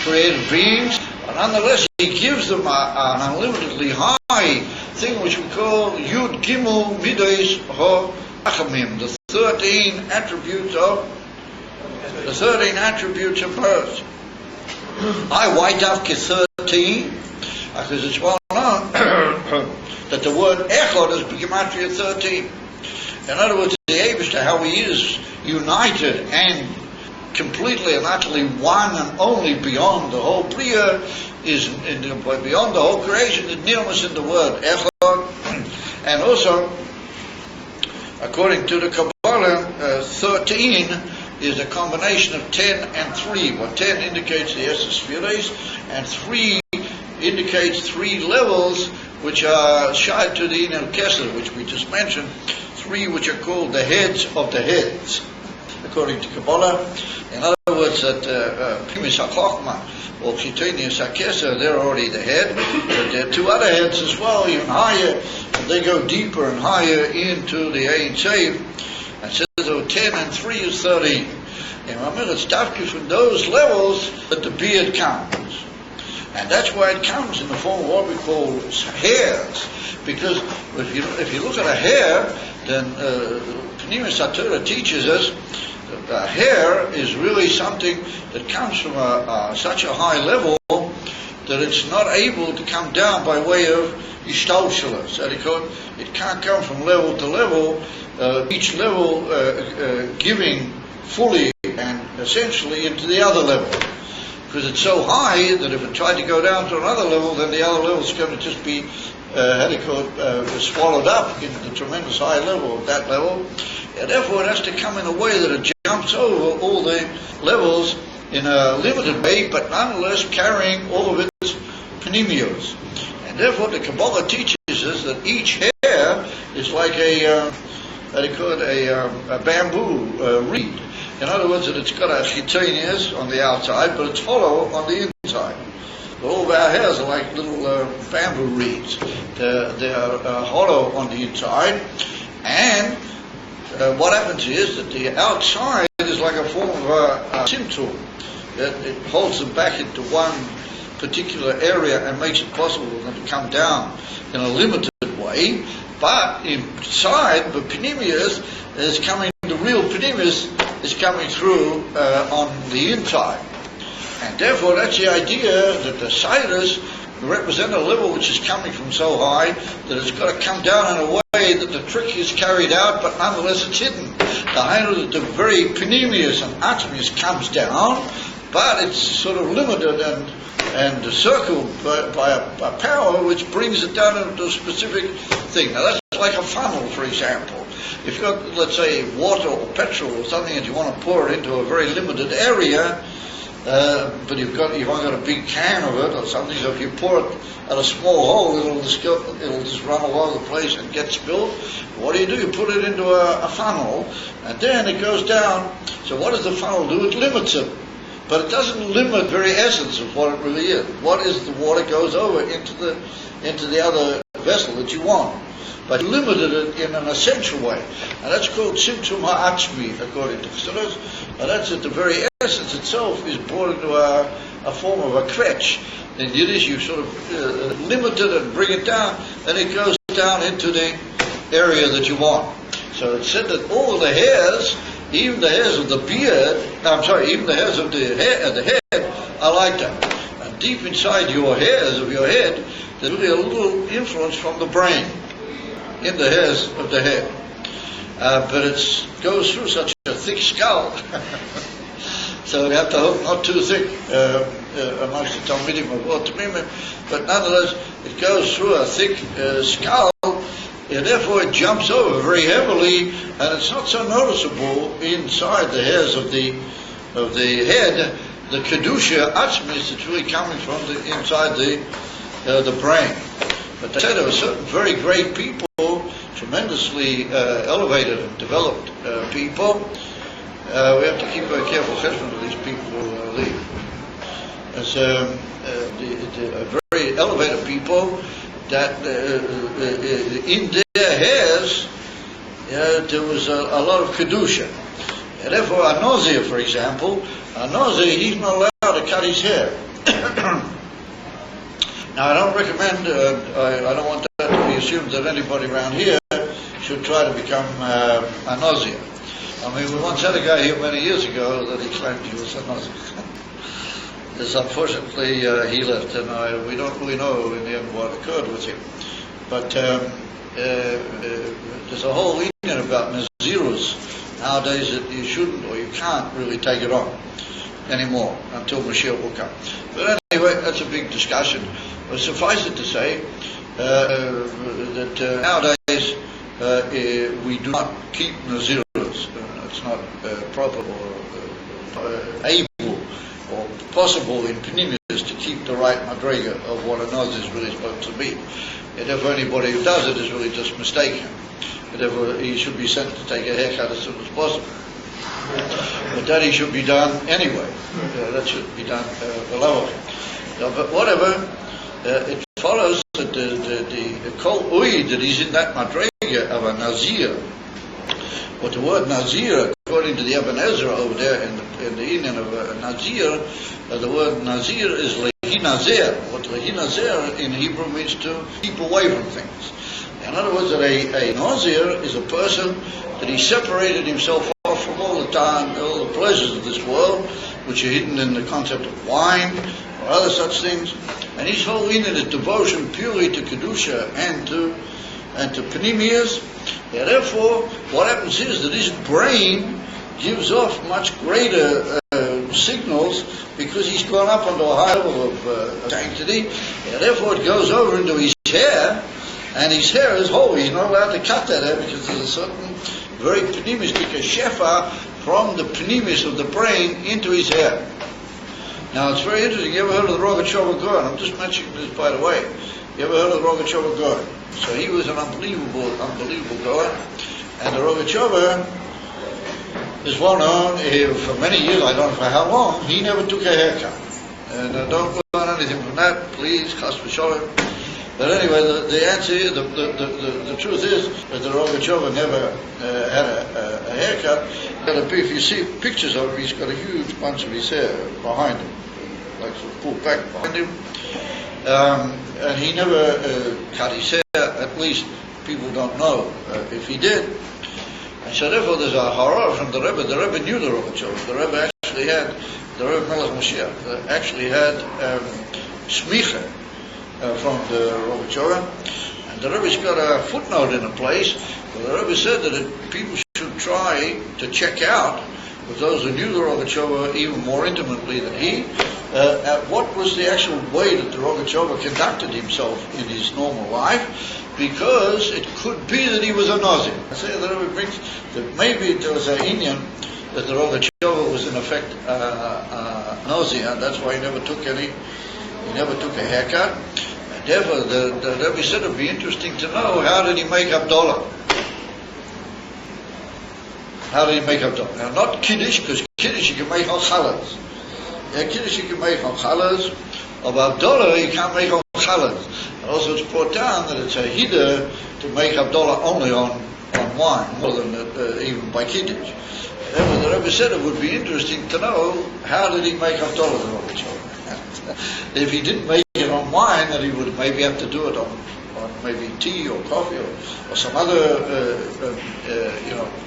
created beings, but nonetheless he gives them an unlimitedly high thing which we call Yud Gimel Midos HaRachamim, the 13 attributes of birth. Why Davke 13? Because it's well known that the word Echad is Gematria 13. In other words, the Eibishter, how he is united and completely and utterly one and only beyond the whole Bria, is beyond the whole creation, is nearness in the word Echad. And also, according to the Kabbalah, 13 is a combination of 10 and 3. Well, 10 indicates the Esser Spheres, and 3 indicates 3 levels which are shied to the Inel Kesser, which we just mentioned, 3 which are called the heads of the heads, according to Kabbalah. In other words, that Primis HaChochma or Chitonius HaKesser, they're already the head, but there are 2 other heads as well, even higher, and they go deeper and higher into the Ein Sof. And says, 10 and 3 is 13. And remember, it's Dafki from those levels that the beard comes. And that's why it comes in the form of what we call hairs. Because if you look at a hair, then Pneumis HaTorah teaches us that a hair is really something that comes from such a high level that it's not able to come down by way of Ishtalshalas. It can't come from level to level, each level giving fully and essentially into the other level. Because it's so high that if it tried to go down to another level, then the other level is going to just be swallowed up into the tremendous high level of that level. And therefore it has to come in a way that it jumps over all the levels in a limited way, but nonetheless carrying all of its panemios. And therefore the Kabbalah teaches us that each hair is like a bamboo reed. In other words, that it's got a chitonius on the outside, but it's hollow on the inside. All of our hairs are like little bamboo reeds. They are hollow on the inside, and what happens is that the outside is like a form of a symptom. It holds them back into one particular area and makes it possible for them to come down in a limited way. But inside, the Pneumius is coming, the real Pneumius is coming through on the inside. And therefore, that's the idea that the Siders represent a level which is coming from so high that it's got to come down in a way that the trick is carried out, but nonetheless it's hidden. The very Pneumius and Atmius comes down, but it's sort of limited and circled by a power which brings it down into a specific thing. Now that's like a funnel, for example. If you've got, let's say, water or petrol or something and you want to pour it into a very limited area, but you've only got a big can of it or something, so if you pour it at a small hole, it'll just run all over the place and get spilled. What do? You put it into a funnel, and then it goes down. So what does the funnel do? It limits it. But it doesn't limit the very essence of what it really is. What is the water goes over into the other vessel that you want. But you limited it in an essential way. And that's called Tzimtzum Ha'atzmi, according to Chassidus. And that's at the very essence itself is brought into a form of a kvetch. In Yiddish, you sort of limit it and bring it down, and it goes down into the area that you want. So it's said that all the hairs, even the hairs of the beard, even the hairs of the head are like that. And deep inside your hairs of your head, there's really a little influence from the brain in the hairs of the head. But it goes through such a thick skull. So we have to hope not too thick amongst the Talmidim of Otamim, but nonetheless it goes through a thick skull, and therefore it jumps over very heavily, and it's not so noticeable inside the hairs of the head, the Kedusha Atzmis that's really coming from inside the brain. But they said there were certain very great people, tremendously elevated and developed people. We have to keep very careful judgment of these people who leave. As very elevated people that in their hairs there was a lot of kedusha. And therefore, a Nazir, for example, he's not allowed to cut his hair. Now, I don't recommend. I don't want that to be assumed that anybody around here should try to become a Nazir. I mean, we once had a guy here many years ago that he claimed he was a Nazir. Unfortunately, he left, and we don't really know in the end what occurred with him. But there's a whole opinion about Nazirus nowadays that you shouldn't or you can't really take it on anymore until Mashiach will come. But anyway, that's a big discussion. But suffice it to say that nowadays we do not keep Nazirus. It's not proper or able or possible in Pneumius to keep the right madrega of what a Nazir is really supposed to be. And therefore anybody who does it is really just mistaken. And therefore he should be sent to take a haircut as soon as possible. But that he should be done anyway. That should be done below him. But whatever, it follows that the kol ui that is in that madrega of a Nazir. But the word Nazir, according to the Ibn Ezra over there in the Indian of Nazir, the word Nazir is lehi nazir. What lehi nazir in Hebrew means to keep away from things. In other words, that a Nazir is a person that he separated himself off from all the pleasures of this world, which are hidden in the concept of wine or other such things, and his whole inner is devotion purely to Kedusha and to Pneumius. Yeah, therefore, what happens is that his brain gives off much greater signals because he's gone up onto a high level of sanctity. Yeah, therefore, it goes over into his hair, and his hair is whole. He's not allowed to cut that hair because there's a certain very pneumistic shefa from the pneumis of the brain into his hair. Now, it's very interesting. You ever heard of the Rogatchover Goren? I'm just mentioning this by the way. You ever heard of the Rogatchover Goren? So he was an unbelievable Goren. And the Rogatchover is well known for many years, I don't know for how long, he never took a haircut. And don't learn anything from that, please, chas v'sholem. But anyway, the answer is, the truth is that the Rogachover never had a haircut. If you see pictures of him, he's got a huge bunch of his hair behind him, like sort of pulled back behind him. And he never cut his hair, at least people don't know if he did. And so therefore there's a horror from the Rebbe. The Rebbe knew the Rogachover. The Rebbe actually had, the Rebbe Melech Mashiach actually had smicha from the Rogachover. And the Rebbe's got a footnote in a place where the Rebbe said that people should try to check out, with those who knew the Rogachover even more intimately than he, at what was the actual way that the Rogachover conducted himself in his normal life, because it could be that he was a Nazi. I say the Rebbe brings that maybe there was an Indian that the Rogachover was in effect Nazi, and that's why he never took a haircut. And therefore, the Rebbe said it would be interesting to know, how did he make Abdullah? How did he make Abdullah? Now, not Kiddush, because Kiddush you can make on Chalas. Yeah, Kiddush you can make on Chalas. Of Abdullah you can't make on Chalas. And also it's brought down that it's a Hida to make Abdullah only on wine, more than even by Kiddush. Therefore, the Rebbe said it would be interesting to know, how did he make Abdullah the Rogachover? If he didn't make it on wine, then he would maybe have to do it on maybe tea or coffee or some other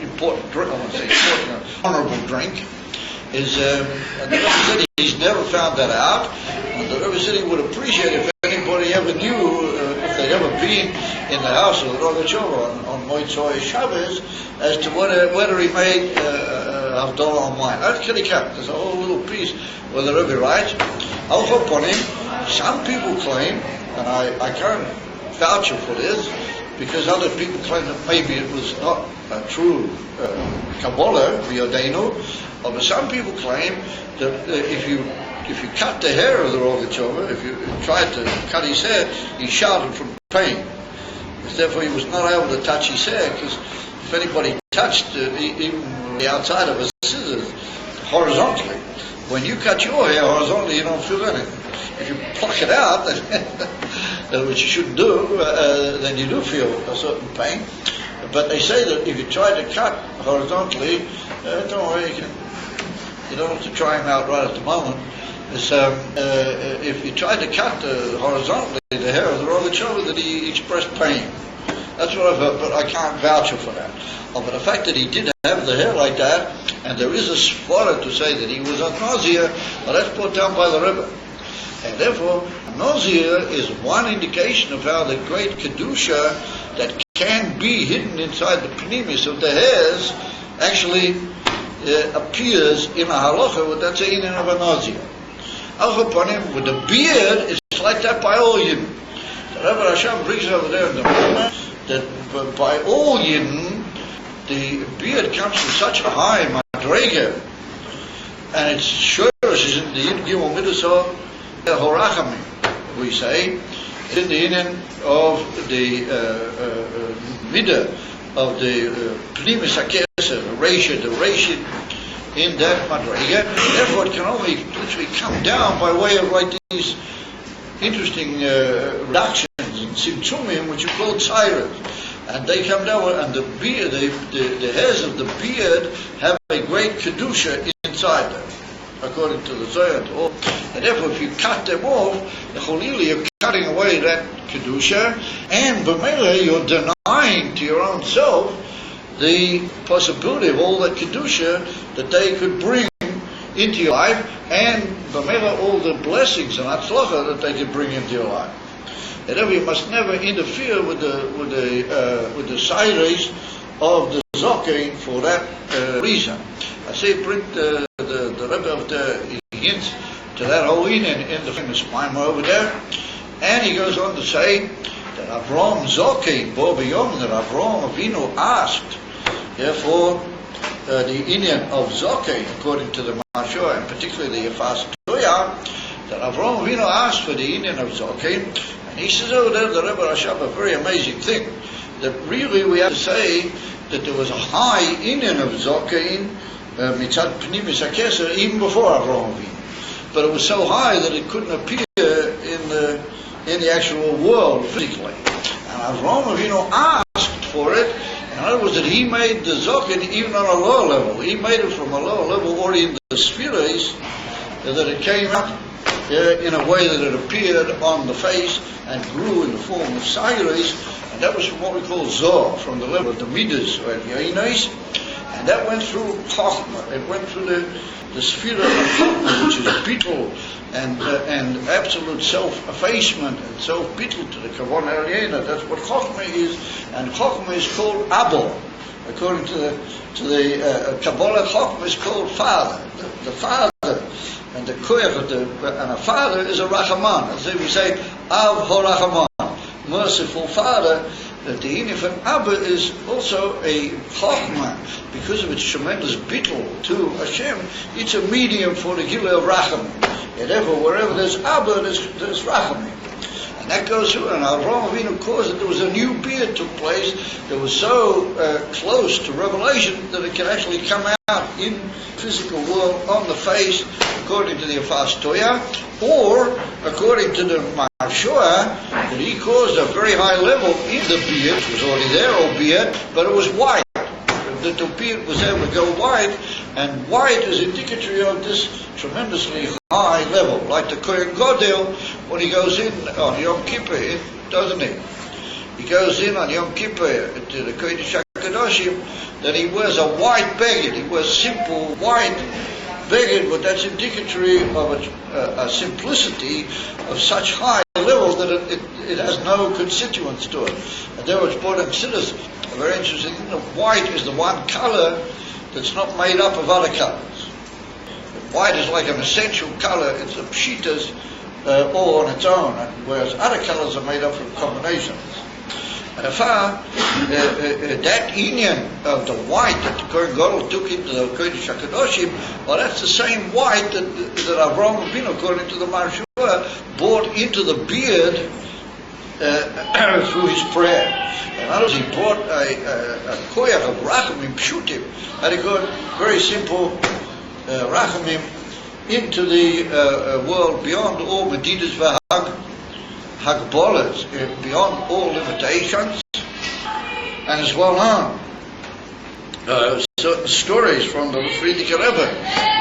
important drink. I want to say important, honourable drink. And the Rebbe said he's never found that out. And the Rebbe said he would appreciate if anybody ever knew, if they'd ever been in the house of the Rogachover on Moitzoi Shabbos, as to whether he made Havdalah on wine. That's Kedikap. There's a whole little piece where the Rebbe writes, Alpha upon him, some people claim, and I can't vouch for this, because other people claim that maybe it was not a true Kabbalah, V'yodeinu, but some people claim that if you cut the hair of the Rogachover, if you tried to cut his hair, he shouted from pain. Therefore he was not able to touch his hair, because if anybody touched even the outside of a scissors horizontally, when you cut your hair horizontally you don't feel anything. If you pluck it out, which you shouldn't do, then you do feel a certain pain. But they say that if you try to cut horizontally, don't worry, you don't have to try them out right at the moment. If you try to cut horizontally the hair of the Rogachover, that he expressed pain. That's what I've heard, but I can't vouch for that. But the fact that he did have the hair like that, and there is a svara to say that he was a Nazir, well, that's put down by the Rebbe. And therefore, Nazir is one indication of how the great Kedusha that can be hidden inside the pnimis of the hairs actually appears in a halacha, that's a inyan of a Nazir. Also upon him, with the beard, it's like that by all Yidden. The Rebbe Rasham brings over there in the Rambam that by all Yidden, the beard comes to such a high madrega, and it's sure is in the Yidden Gimel Midah Horachamim, we say, in the inyan of the midah of the pnimis hakesef, the reshit in that madrega. Therefore, it can only literally come down by way of like these interesting reductions in tzimtzumim, which you call tzairas, and they come down, and the beard, the hairs of the beard have a great kedusha inside them, according to the Zohar. And therefore, if you cut them off, the cholili, you're cutting away that kedusha, and b'meila, you're denying to your own self the possibility of all that kedusha that they could bring into your life, and b'meila, all the blessings and atzlacha that they could bring into your life. And therefore, you must never interfere with the sayres of the zokein for that reason. I say, bring the Rebbe of the hints to that whole inyan in the famous Maimah over there, and he goes on to say that Avraham Zokein, Bo B'Yom, that Avraham Avinu asked, therefore, the inyan of Zokein, according to the Mashur, and particularly the Yafas Toya, that Avraham Avinu asked for the inyan of Zokein, and he says over there, the Rebbe Rashab, a very amazing thing, that really we have to say that there was a high inyan of Zokein, mitzad pnimis hakeser, even before Avraham Avinu. But it was so high that it couldn't appear in the in the actual world physically. And Avraham Avinu asked for it. In other words, that he made the Zokin even on a lower level. He made it from a lower level already in the spheres, that it came out in a way that it appeared on the face and grew in the form of Sairis, and that was from what we call Zoh, from the level of the Midas or Yainais, and that went through Chochmah. It went through the sphere of Chochmah, which is bittul and absolute self-effacement and self-bittul to the Kavanah Eliyena. That's what Chochmah is, and Chochmah is called Abba. According to the Kabbalah, Chochmah is called Father, the Father. And the koyach of and a father is a rachaman. As we say, Av HaRachaman, merciful father. That the inyan from Abba is also a chokhmah, because of its tremendous bittul to Hashem. It's a medium for the Gilui of Rachamim. And therefore, wherever there's Abba, there's Rachamim. And that goes through, and Avraham Avinu caused that there was a new beard took place that was so close to revelation that it can actually come out in physical world on the face, according to the Afas Toya, or according to the Marshoah, that he caused a very high level in the beard. It was already there, albeit, but it was white. That the beard was able to go white, and white is indicatory of this tremendously high level, like the Kohen Gadol when he goes in on Yom Kippur, doesn't he? He goes in on Yom Kippur to the Kodesh HaKadoshim, that he wears a white beged. He wears simple white beged, but that's indicatory of a simplicity of such high level that it has no constituents to it. And there was brought in Siddur, a very interesting thing. White is the one color that's not made up of other colors. White is like an essential color. It's a pshitas all on its own, whereas other colors are made up from combinations. And that inyan of the white that the Kohen Gadol took into the Kodesh HaKadoshim, well, that's the same white that Avraham Avinu, according to the Marshoah, brought into the beard through his prayer. In other words, he brought a koyach of rachamim pshutim, had a good, very simple rachamim into the world beyond all medidas v'hagbolas, beyond all limitations, and it's well known. Certain stories from the Frierdiker Rebbe,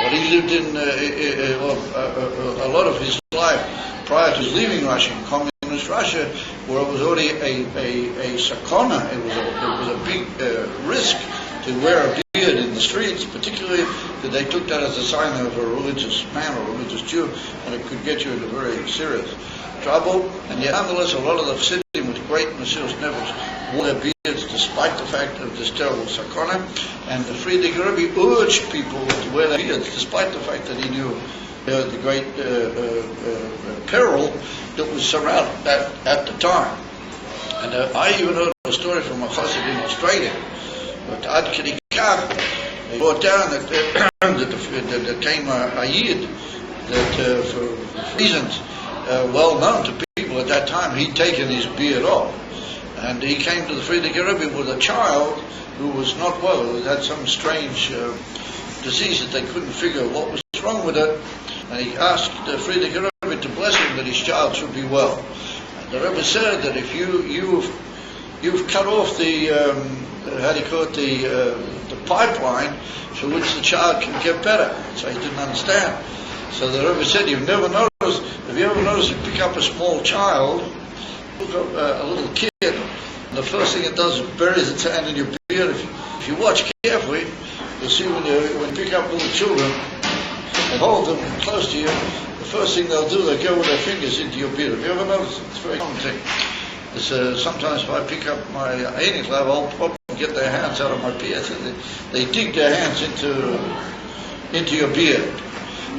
what he lived in a lot of his life prior to leaving Russia, in communist Russia, where it was already a sakona. It was a big risk to wear a beard in the streets, particularly that they took that as a sign of a religious man or a religious Jew, and it could get you into very serious trouble. And yet, nonetheless, a lot of the Chassidim with great Mesiras Nefesh wore their beards despite the fact of this terrible sakona. And the Frierdiker Rebbe urged people to wear their beards despite the fact that he knew the great peril that was surrounded at the time. And I even heard a story from a chassid in Australia, but Ad Kedi Kach, they brought down that there came a yid that for reasons well known to people at that time, he'd taken his beard off, and he came to the Frierdiker Rebbe with a child who was not well, who had some strange disease that they couldn't figure what was wrong with it, and he asked the Frierdiker Rebbe to bless him that his child should be well. And the Rebbe said that if you've cut off the the pipeline through which the child can get better. So he didn't understand. So the Rebbe said, have you ever noticed you pick up a small child, a little kid, and the first thing it does is buries its hand in your beard. If you watch carefully, you'll see when you pick up little children and hold them close to you, the first thing they'll do, they'll go with their fingers into your beard. Have you ever noticed it? It's a very common thing. Sometimes if I pick up my Einik lab, I'll probably get their hands out of my beard. They dig their hands into your beard.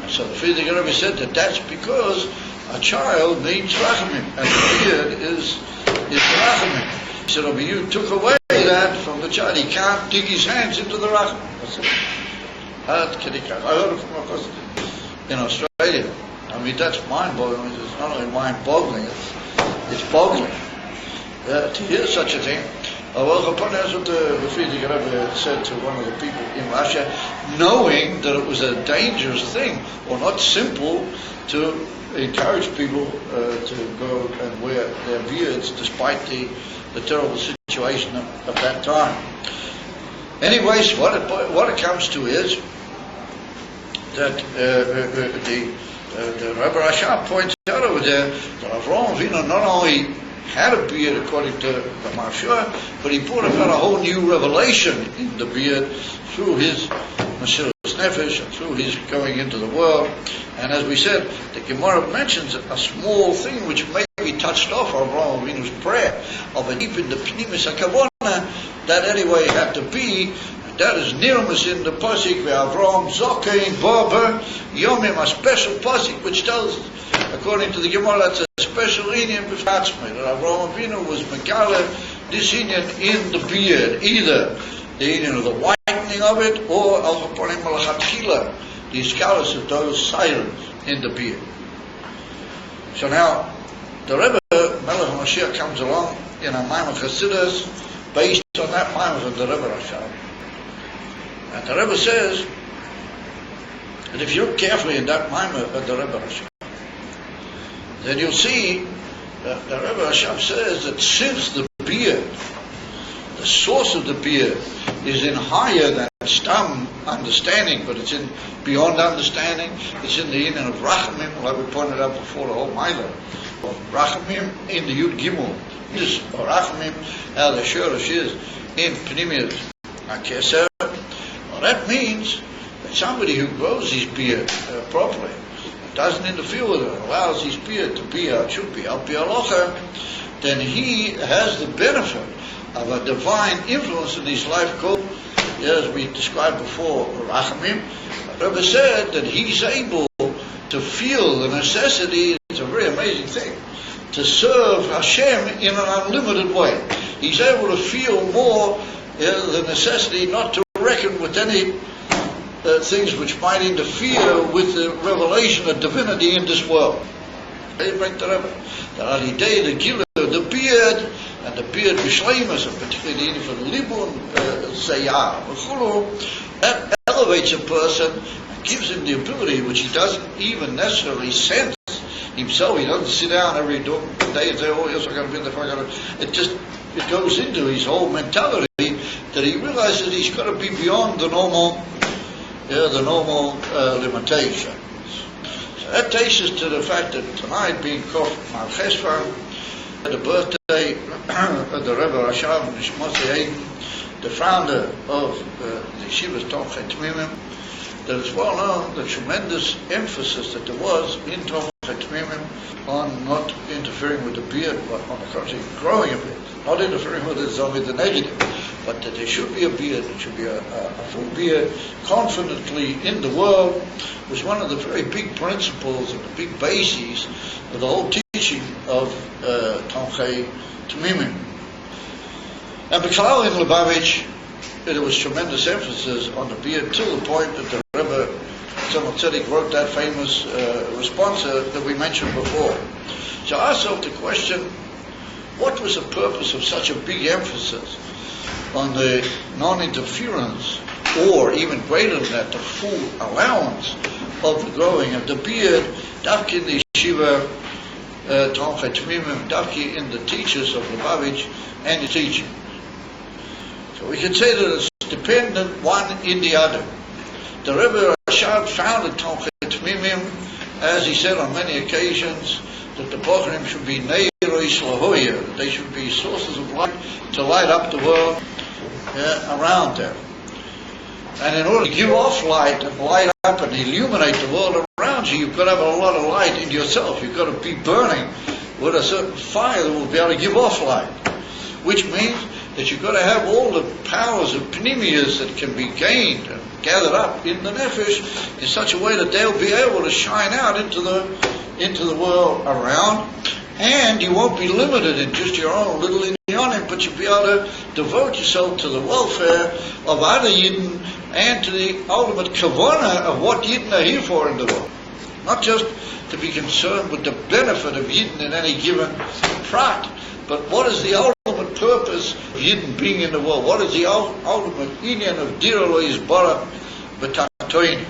So the Frierdiker Rebbe said that's because a child needs rachamim, and the beard is rachamim. He said, but you took away that from the child. He can't dig his hands into the rachamim. I said, I heard it from a person in Australia. I mean, that's mind-boggling. It's not only mind-boggling, it's boggling. To hear such a thing. Well, that's what the Frierdiker Rebbe said to one of the people in Russia, knowing that it was a dangerous thing, or not simple, to encourage people to go and wear their beards despite the terrible situation of that time. Anyways, what it comes to is that the Rabbi Rashab points out over there that Avraham Avinu not only had a beard according to the Marsha, but he brought about a whole new revelation in the beard through his Mesiras Nefesh and through his going into the world. And as we said, the Gemara mentions a small thing which may be touched off Avraham Avinu's prayer of a deep in the Pnimis HaKavona that anyway had to be. That is Nirmas in the Pasik where Avraham Zokein Barber Yomim, a special Pasik which tells, according to the Gemara, that's a special Indian B'Fatzmei, that Avraham Avinu was Megala, this Indian in the beard, either the Indian of the whitening of it or Al-Haponim Al-Chatchila, the scholars of those silent in the beard. So now, the Rebbe Melech HaMashiach comes along in a Maimon Chassidus based on that Maimon of the Rebbe Rashab. And the Rebbe says that if you look carefully in that Maimon of the Rebbe Rashab, then you'll see that the Rebbe Rashab says that since the beard, the source of the beard, is in higher than Stam understanding, but it's in beyond understanding, it's in the union of Rachamim, like we pointed out before, the whole Maila of Rachamim in the Yud Gimel, is Rachamim, the Shurish is in Pnimiyat HaKeser. Well, that means that somebody who grows his beard properly, doesn't interfere with it, allows his beard to be how it should be, al pi halacha, then he has the benefit of a divine influence in his life called, as we described before, Rachamim. The Rebbe said that he's able to feel the necessity, it's a very amazing thing, to serve Hashem in an unlimited way. He's able to feel more the necessity not to reckon with any things which might interfere with the revelation of divinity in this world. They bring the Rebbe that on the day the Gila, the beard, and the beard Bishleimus, and particularly the for the Libun, Zayah, that elevates a person and gives him the ability which he doesn't even necessarily sense himself. He doesn't sit down every day and say, oh yes, I'm going to be in the fucking. It goes into his whole mentality that he realizes he's got to be beyond the normal limitations. So that takes us to the fact that tonight being Kof Mar Chesva, the birthday of the Rebbe Rashab Nishmosei, the founder of the Yeshivas Tomchei Tmimim, that it's well known the tremendous emphasis that there was in Tomchei Tmimim on not interfering with the beard, but on the contrary, growing a beard. Not interfering with it is only the negative, but that there should be a beard, it should be a full beard, confidently in the world, was one of the very big principles and the big bases of the whole teaching of Tomchei Tmimim. And B'Klal in Lubavitch, there was tremendous emphasis on the beard to the point that the Rebbe Tzemach Tzedek wrote that famous response that we mentioned before. So ask yourself the question, what was the purpose of such a big emphasis on the non-interference, or even greater than that, the full allowance of the growing of the beard, Dafki in the Yeshiva Tomchei Tmimim, Dafki in the teachers of Lubavitch and the teaching? So we can say that it's dependent one in the other. The Rebbe Rashab founded Tomchei Tmimim, as he said on many occasions, that the Bochanim should be Neiros Lahoya, that they should be sources of light to light up the world around them. And in order to give off light and light up and illuminate the world around you, you've got to have a lot of light in yourself. You've got to be burning with a certain fire that will be able to give off light, which means that you've got to have all the powers of Pnimiyas that can be gained and gathered up in the Nefesh in such a way that they'll be able to shine out into the world around, and you won't be limited in just your own little inyanim, but you'll be able to devote yourself to the welfare of other Yidden and to the ultimate kavanah of what Yidden are here for in the world. Not just to be concerned with the benefit of Yidden in any given prat, but what is the ultimate purpose of Yidden being in the world? What is the ultimate inyan of Dira Lo Yisbarach B'Tatoini?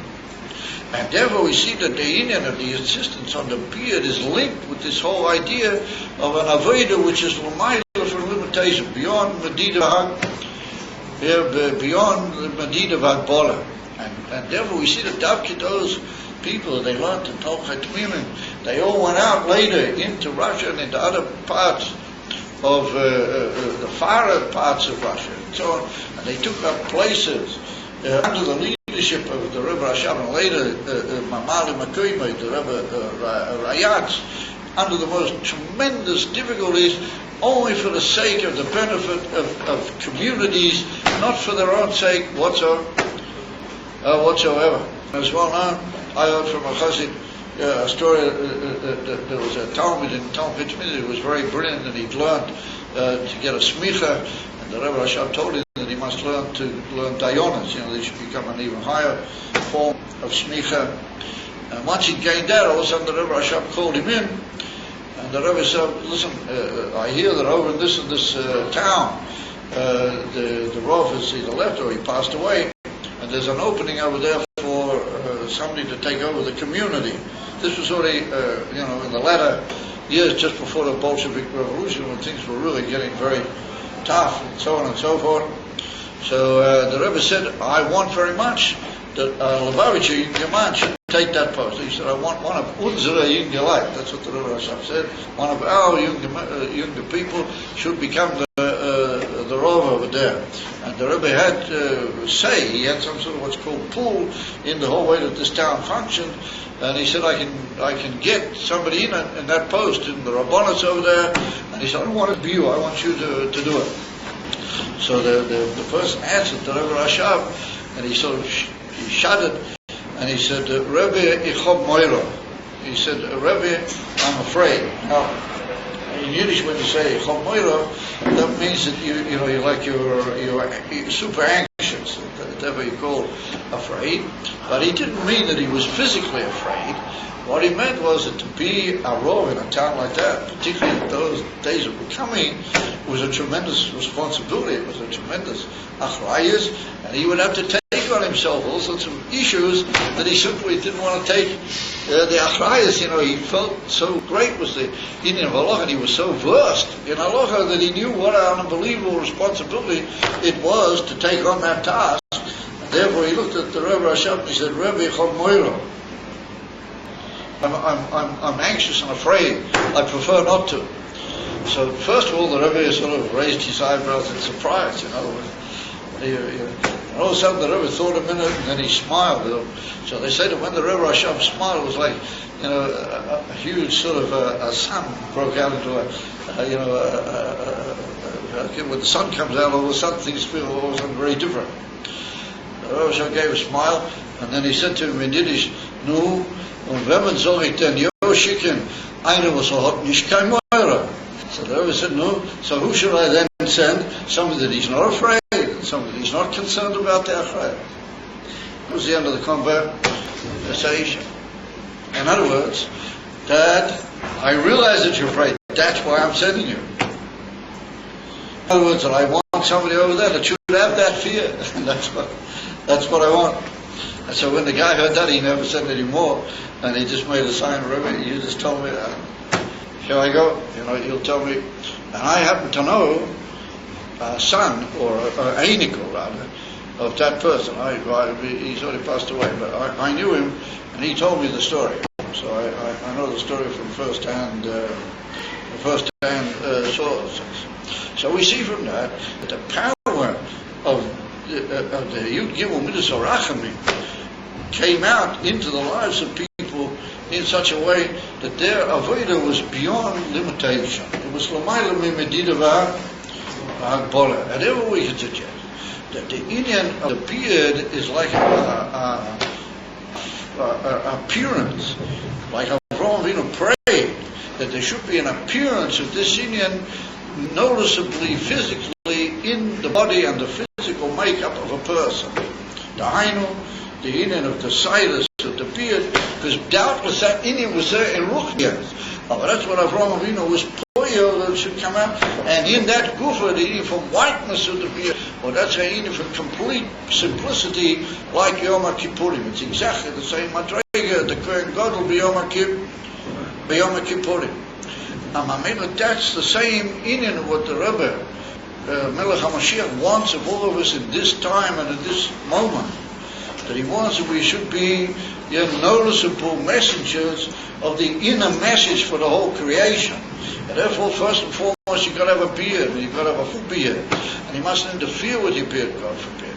And therefore we see that the Indian of the insistence on the beard is linked with this whole idea of an avodah which is l'mayla from limitation, beyond medida beyond the medida v'agbola. And therefore we see that Davki, those people, they learned in Tolchet Tmilim, they all went out later into Russia and into other parts of the far parts of Russia and so on, and they took up places under the leadership of the Rebbe Rashab and later Mamali Makoimai, the Rebbe Rayatz, under the most tremendous difficulties, only for the sake of the benefit of communities, not for their own sake whatsoever. As well known, I heard from a chassid a story that there was a Talmud in Talmud community who was very brilliant, and he'd learned to get a smicha, and the Rebbe Rashab told him that he must learn dayonas, they should become an even higher form of smicha. And once he gained that, all of a sudden the Rebbe Rashab called him in, and the Rebbe said, listen, I hear that over in this town, the Rav has either left or he passed away, and there's an opening over there for somebody to take over the community. This was already, in the latter years just before the Bolshevik Revolution, when things were really getting very tough and so on and so forth. So the Rebbe said, I want very much that Lubavitcher Yingyaman should take that post. He said, I want one of unsere Yingyalat. That's what the Rebbe Rashab said. One of our younger people should become the Rav over there. And the Rebbe had he had some sort of what's called pull in the whole way that this town functioned, and he said, I can get somebody in that post, in the Rabbanats over there, and he said, I don't want it to be you, I want you to do it. So the person answered the Rebbe Rashab, and he sort of he shuddered, and he said, Rebbe, ich hab moira. He said, Rebbe, I'm afraid. Now, in Yiddish, when you say ich hab moira, that means that you're super anxious, whatever you call afraid. But he didn't mean that he was physically afraid. What he meant was that to be a Rav in a town like that, particularly in those days of becoming, was a tremendous responsibility. It was a tremendous achrayus, and he would have to take on himself all sorts of issues that he simply didn't want to take the achrayus. He felt so great was the Indian of halacha, and he was so versed in halacha that he knew what an unbelievable responsibility it was to take on that task. And therefore he looked at the Rebbe Rashab and he said, Rebbe Chod Moira, I'm anxious and afraid. I prefer not to. So first of all, the Rebbe sort of raised his eyebrows in surprise, And all of a sudden the Rebbe thought a minute, and then he smiled. So they say that when the Rebbe Rashab smiled, it was like, a huge sort of a sun broke out into when the sun comes out, all of a sudden things feel all of a sudden very different. The Rebbe Rashab gave a smile, and then he said to him in Yiddish, "Nu, und wenn man soll ich denn schicken, einer was hat nicht kein Meure." So the Rebbe said, no, so who should I then send? Somebody that he's not afraid, somebody that he's not concerned about the achrayus. That was the end of the conversation. In other words, Dad, I realize that you're afraid. That's why I'm sending you. In other words, that I want somebody over there that should have that fear. And that's what I want. And so when the guy heard that, he never said any more, and he just made a sign, Rebbe, you just told me that. Here I go, you'll tell me. And I happen to know a son, or Einiko rather, of that person. He's already passed away, but I knew him, and he told me the story. So I know the story from first-hand sources. So we see from that the power of the Yud Gimel Midas Orachamim came out into the lives of people in such a way that their avodah was beyond limitation. It was l'mayla mimedida v'hagbola. And ever we could suggest that the Indian of the beard is like a appearance, like Avraham Avinu prayed that there should be an appearance of this Indian noticeably physically in the body and the physical makeup of a person. The Hainu, the Indian of the silas of the beard, because doubtless that Indian was there in Ruchnias. But that's what Avraham Avinu was poyo that should come out, and in that gufa, the uniform whiteness of the beard, Or that's a in for complete simplicity, like Yom Kippurim. It's exactly the same madrega. The Kohen Gadol b'Yom Kippurim. That's the same inyan of what the Rebbe Melech HaMashiach wants of all of us in this time and in this moment. That he wants that we should be noticeable messengers of the inner message for the whole creation. And therefore, first and foremost, you've got to have a beard, and you've got to have a full beard. And you mustn't interfere with your beard, God forbid.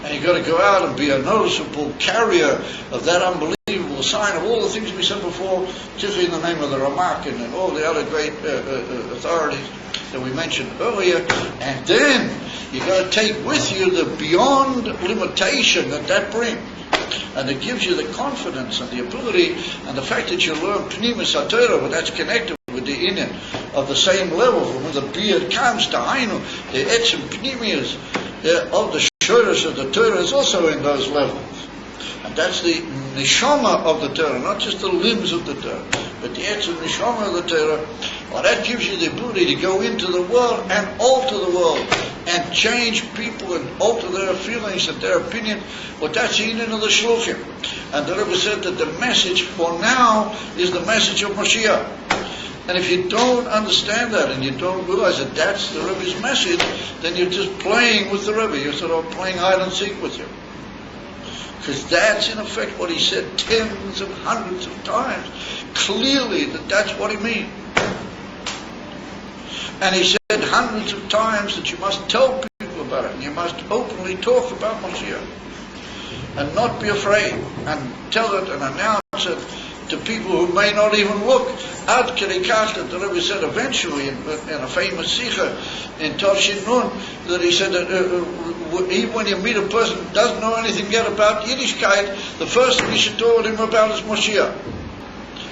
And you've got to go out and be a noticeable carrier of that unbelievable sign of all the things we said before, particularly in the name of the Ramak and all the other great authorities that we mentioned earlier. And then you've got to take with you the beyond limitation that brings. And it gives you the confidence and the ability and the fact that you learn Pnimis HaTorah, but that's connected with the inyan of the same level from when the beard comes to Hainu. The Etzem Pnimius of the Shoresh of the Torah is also in those levels. And that's the neshama of the Torah, not just the limbs of the Torah, but the Etzem neshama of the Torah. Well, that gives you the ability to go into the world and alter the world and change people and alter their feelings and their opinion. But that's the inyan of the Shluchim. And the Rebbe said that the message for now is the message of Mashiach. And if you don't understand that and you don't realize that that's the Rebbe's message, then you're just playing with the Rebbe. You're sort of playing hide and seek with him. Because that's in effect what he said tens and hundreds of times. Clearly that that's what he means. And he said hundreds of times that you must tell people about it. And you must openly talk about Mashiach. And not be afraid. And tell it and announce it to people who may not even look. Ad Kedikach, that the Rebbe said eventually in a famous Sikha in Tavshin Nun, that he said that even when you meet a person who doesn't know anything yet about Yiddishkeit, the first thing you should talk to him about is Mashiach.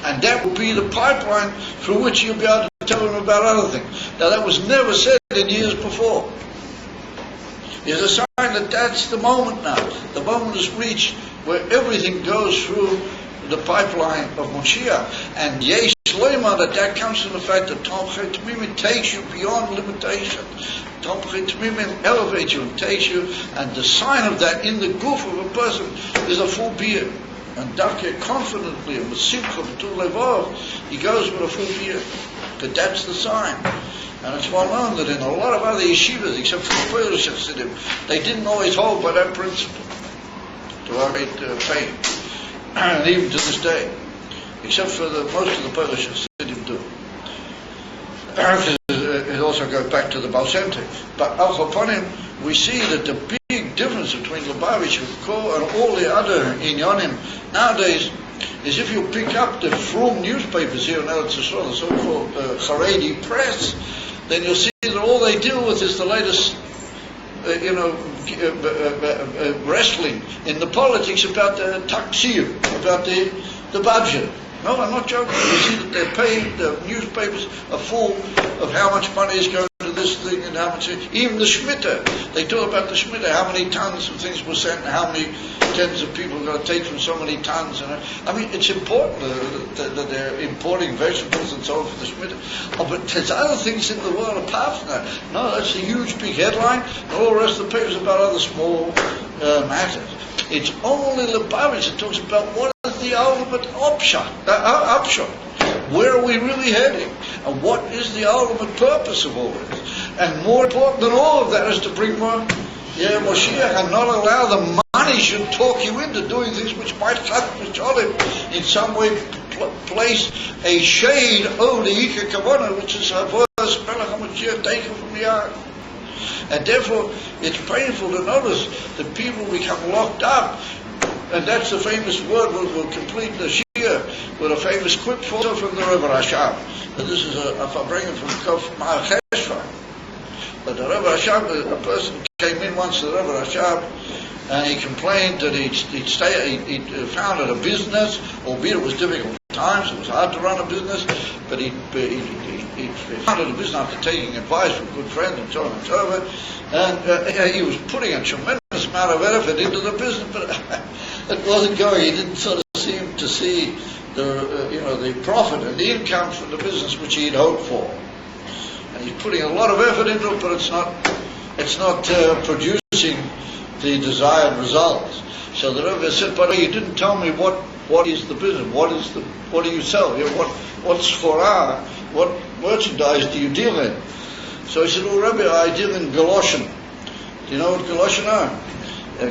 And that will be the pipeline through which you'll be able to tell him about other things. Now that was never said in years before. It's a sign that that's the moment now. The moment is reached where everything goes through the pipeline of Moshiach. And Yesh Leima, that comes from the fact that Tomchei Tmimim takes you beyond limitation. Tomchei Tmimim elevates you and takes you, and the sign of that in the goof of a person is a full beard. And Darke confidently, and with Simcha, B'tul Levov, he goes with a full beard. But that's the sign. And it's well known that in a lot of other yeshivas, except for the Polish Chassidim, they didn't always hold by that principle, to our great pain. And even to this day, except for most of the Polish Chassidim do. It also goes back to the Baal Shem Tov. But al Chaponim, we see that the big difference between Lubavitch and Kol and all the other inyanim nowadays is if you pick up the Frum newspapers here in Eretz Yisrael, the so-called Haredi press, then you'll see that all they deal with is the latest wrestling in the politics about the taksir, about the budget. No, I'm not joking. You see that they're paid, the newspapers are full of how much money is going to this thing and how much, even the Shemitah, they talk about the Shemitah, how many tons of things were sent and how many tens of people are going to take from so many tons. And I mean, it's important that they're importing vegetables and so on for the Shemitah. Oh, but there's other things in the world apart from that. No, that's a huge big headline, and all the rest of the papers about other small matters. It's only Lubavitch that talks about what is the ultimate upshot. Where are we really heading? And what is the ultimate purpose of all this? And more important than all of that is to bring more Moshiach and not allow the money should talk you into doing things which might in some way place a shade over the Ika Kavanah, which is Havos Melech HaMashiach taken from the earth. And therefore, it's painful to notice that people become locked up. And that's the famous word. We'll complete the Shia with a famous quip also from the Rebbe Rashab. And this is a Fabrengen from Kof Ma'acheshva. But the Rebbe Rashab, a person came in once to the Rebbe Rashab, and he complained that he'd founded a business, albeit it was difficult times, it was hard to run a business, but he founded a business after taking advice from good friends and so on and so forth, and he was putting a tremendous amount of effort into the business, but it wasn't going. He didn't sort of seem to see the profit and the income from the business which he had hoped for. And he's putting a lot of effort into it, but it's not it's not producing the desired results. So the Rebbe said, but you didn't tell me what is the business, what do you sell, what's schorah, what merchandise do you deal in? So he said, oh Rebbe, I deal in galoshen. Do you know what galoshen are?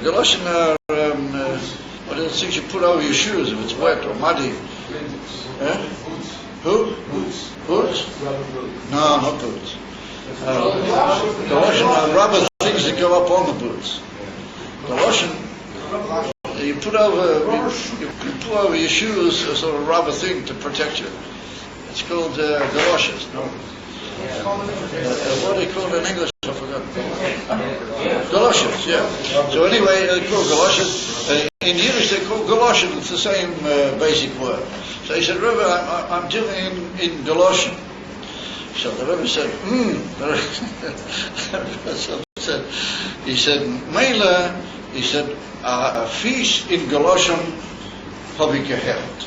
Galoshen are what are the things you put over your shoes if it's wet or muddy? Who? Boots? No, not boots. Galoshen are rubber things that go up on the boots. Galoshen, you put over your shoes a sort of rubber thing to protect you. It's called galoshes. No? What do they call it in English? I forgot. Galoshes, yeah. So anyway, they're called galoshes. In Yiddish they're called galoshes. It's the same basic word. So he said, Rebbe, I'm dealing in galoshen. So the Rebbe said, he said, Mela, he said, a feast in galoshen habe ich gehört.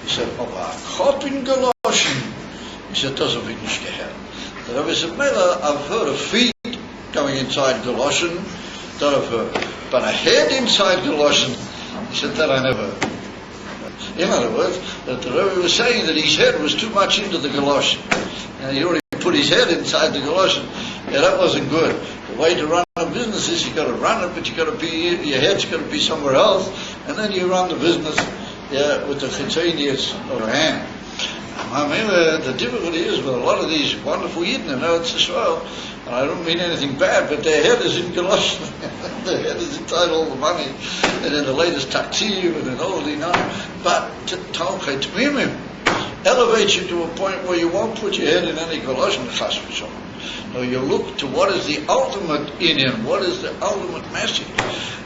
He said, aber a Kopf in galoshen, he said, das habe ich nicht gehört. The Rebbe said, Mela, I've heard of feet going inside galoshen, that I've heard. But a head inside galoshen, he said, that I never heard. In other words, that the Rebbe was saying that his head was too much into the galoshen. And he already put his head inside the galoshen. Yeah, that wasn't good. The way to run a business is you got to run it, but you got to be, your head's got to be somewhere else, and then you run the business with the chitzonius of your hand. I mean, the difficulty is with a lot of these wonderful Yidden in Eretz Yisrael, and I don't mean anything bad, but their head is in galoshen. Their head is inside all the money, and in the latest taksiv, and in all the but Talchet Mimim elevates you to a point where you won't put your head in any galoshen chas v'shalom. No, you look to what is the ultimate inyan, what is the ultimate message,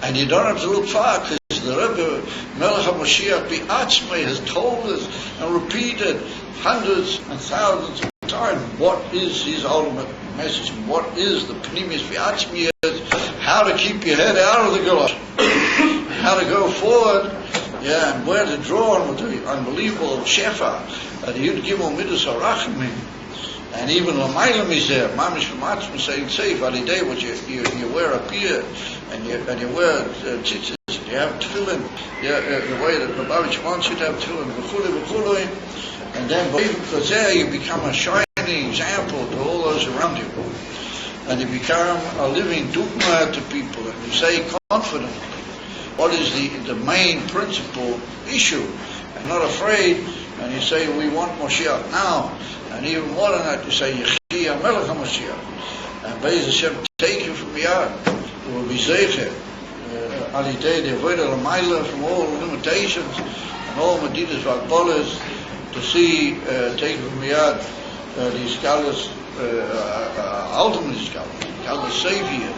and you don't have to look far, because the Rebbe Melech HaMashiach B'atzmei has told us and repeated hundreds and thousands of times what is his ultimate message, what is the Pnimis B'atzmei, how to keep your head out of the galoshen, how to go forward, and where to draw on with the unbelievable shefa, the Yud Gimel Midas HaRachmim, and even Lamaylam is there. Mamish Matzim saying, "Say, Validay, what you wear a beard, and you wear tzitzis, you have tefillin, the way that the Lubavitch wants you to have tefillin, v'chului, and then because there you become a shining example to all those around you, and you become a living dogma to people, and you say confidently what is the main principal issue, and not afraid, and you say we want Moshiach now. And even more than that, you say, Yechi Melech HaMashiach. And Be'ez Hashem, take you from Yad. It will be Zeicher. Alidei, the Avodah L'mayla, from all limitations, and all Medidas V'Agbolas, to see, take you from Yad, the scholars, ultimate scholars saviors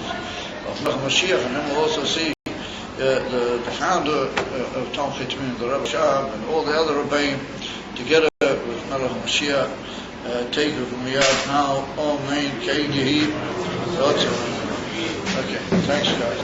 of Melech HaMashiach, and then we'll also see the founder of Tom Chitmin, the Rebbe Shab, and all the other Rebbeim, together with Melech HaMashiach. Take it from Yad now. Amen. Kain Yehi. Okay. Thanks, guys.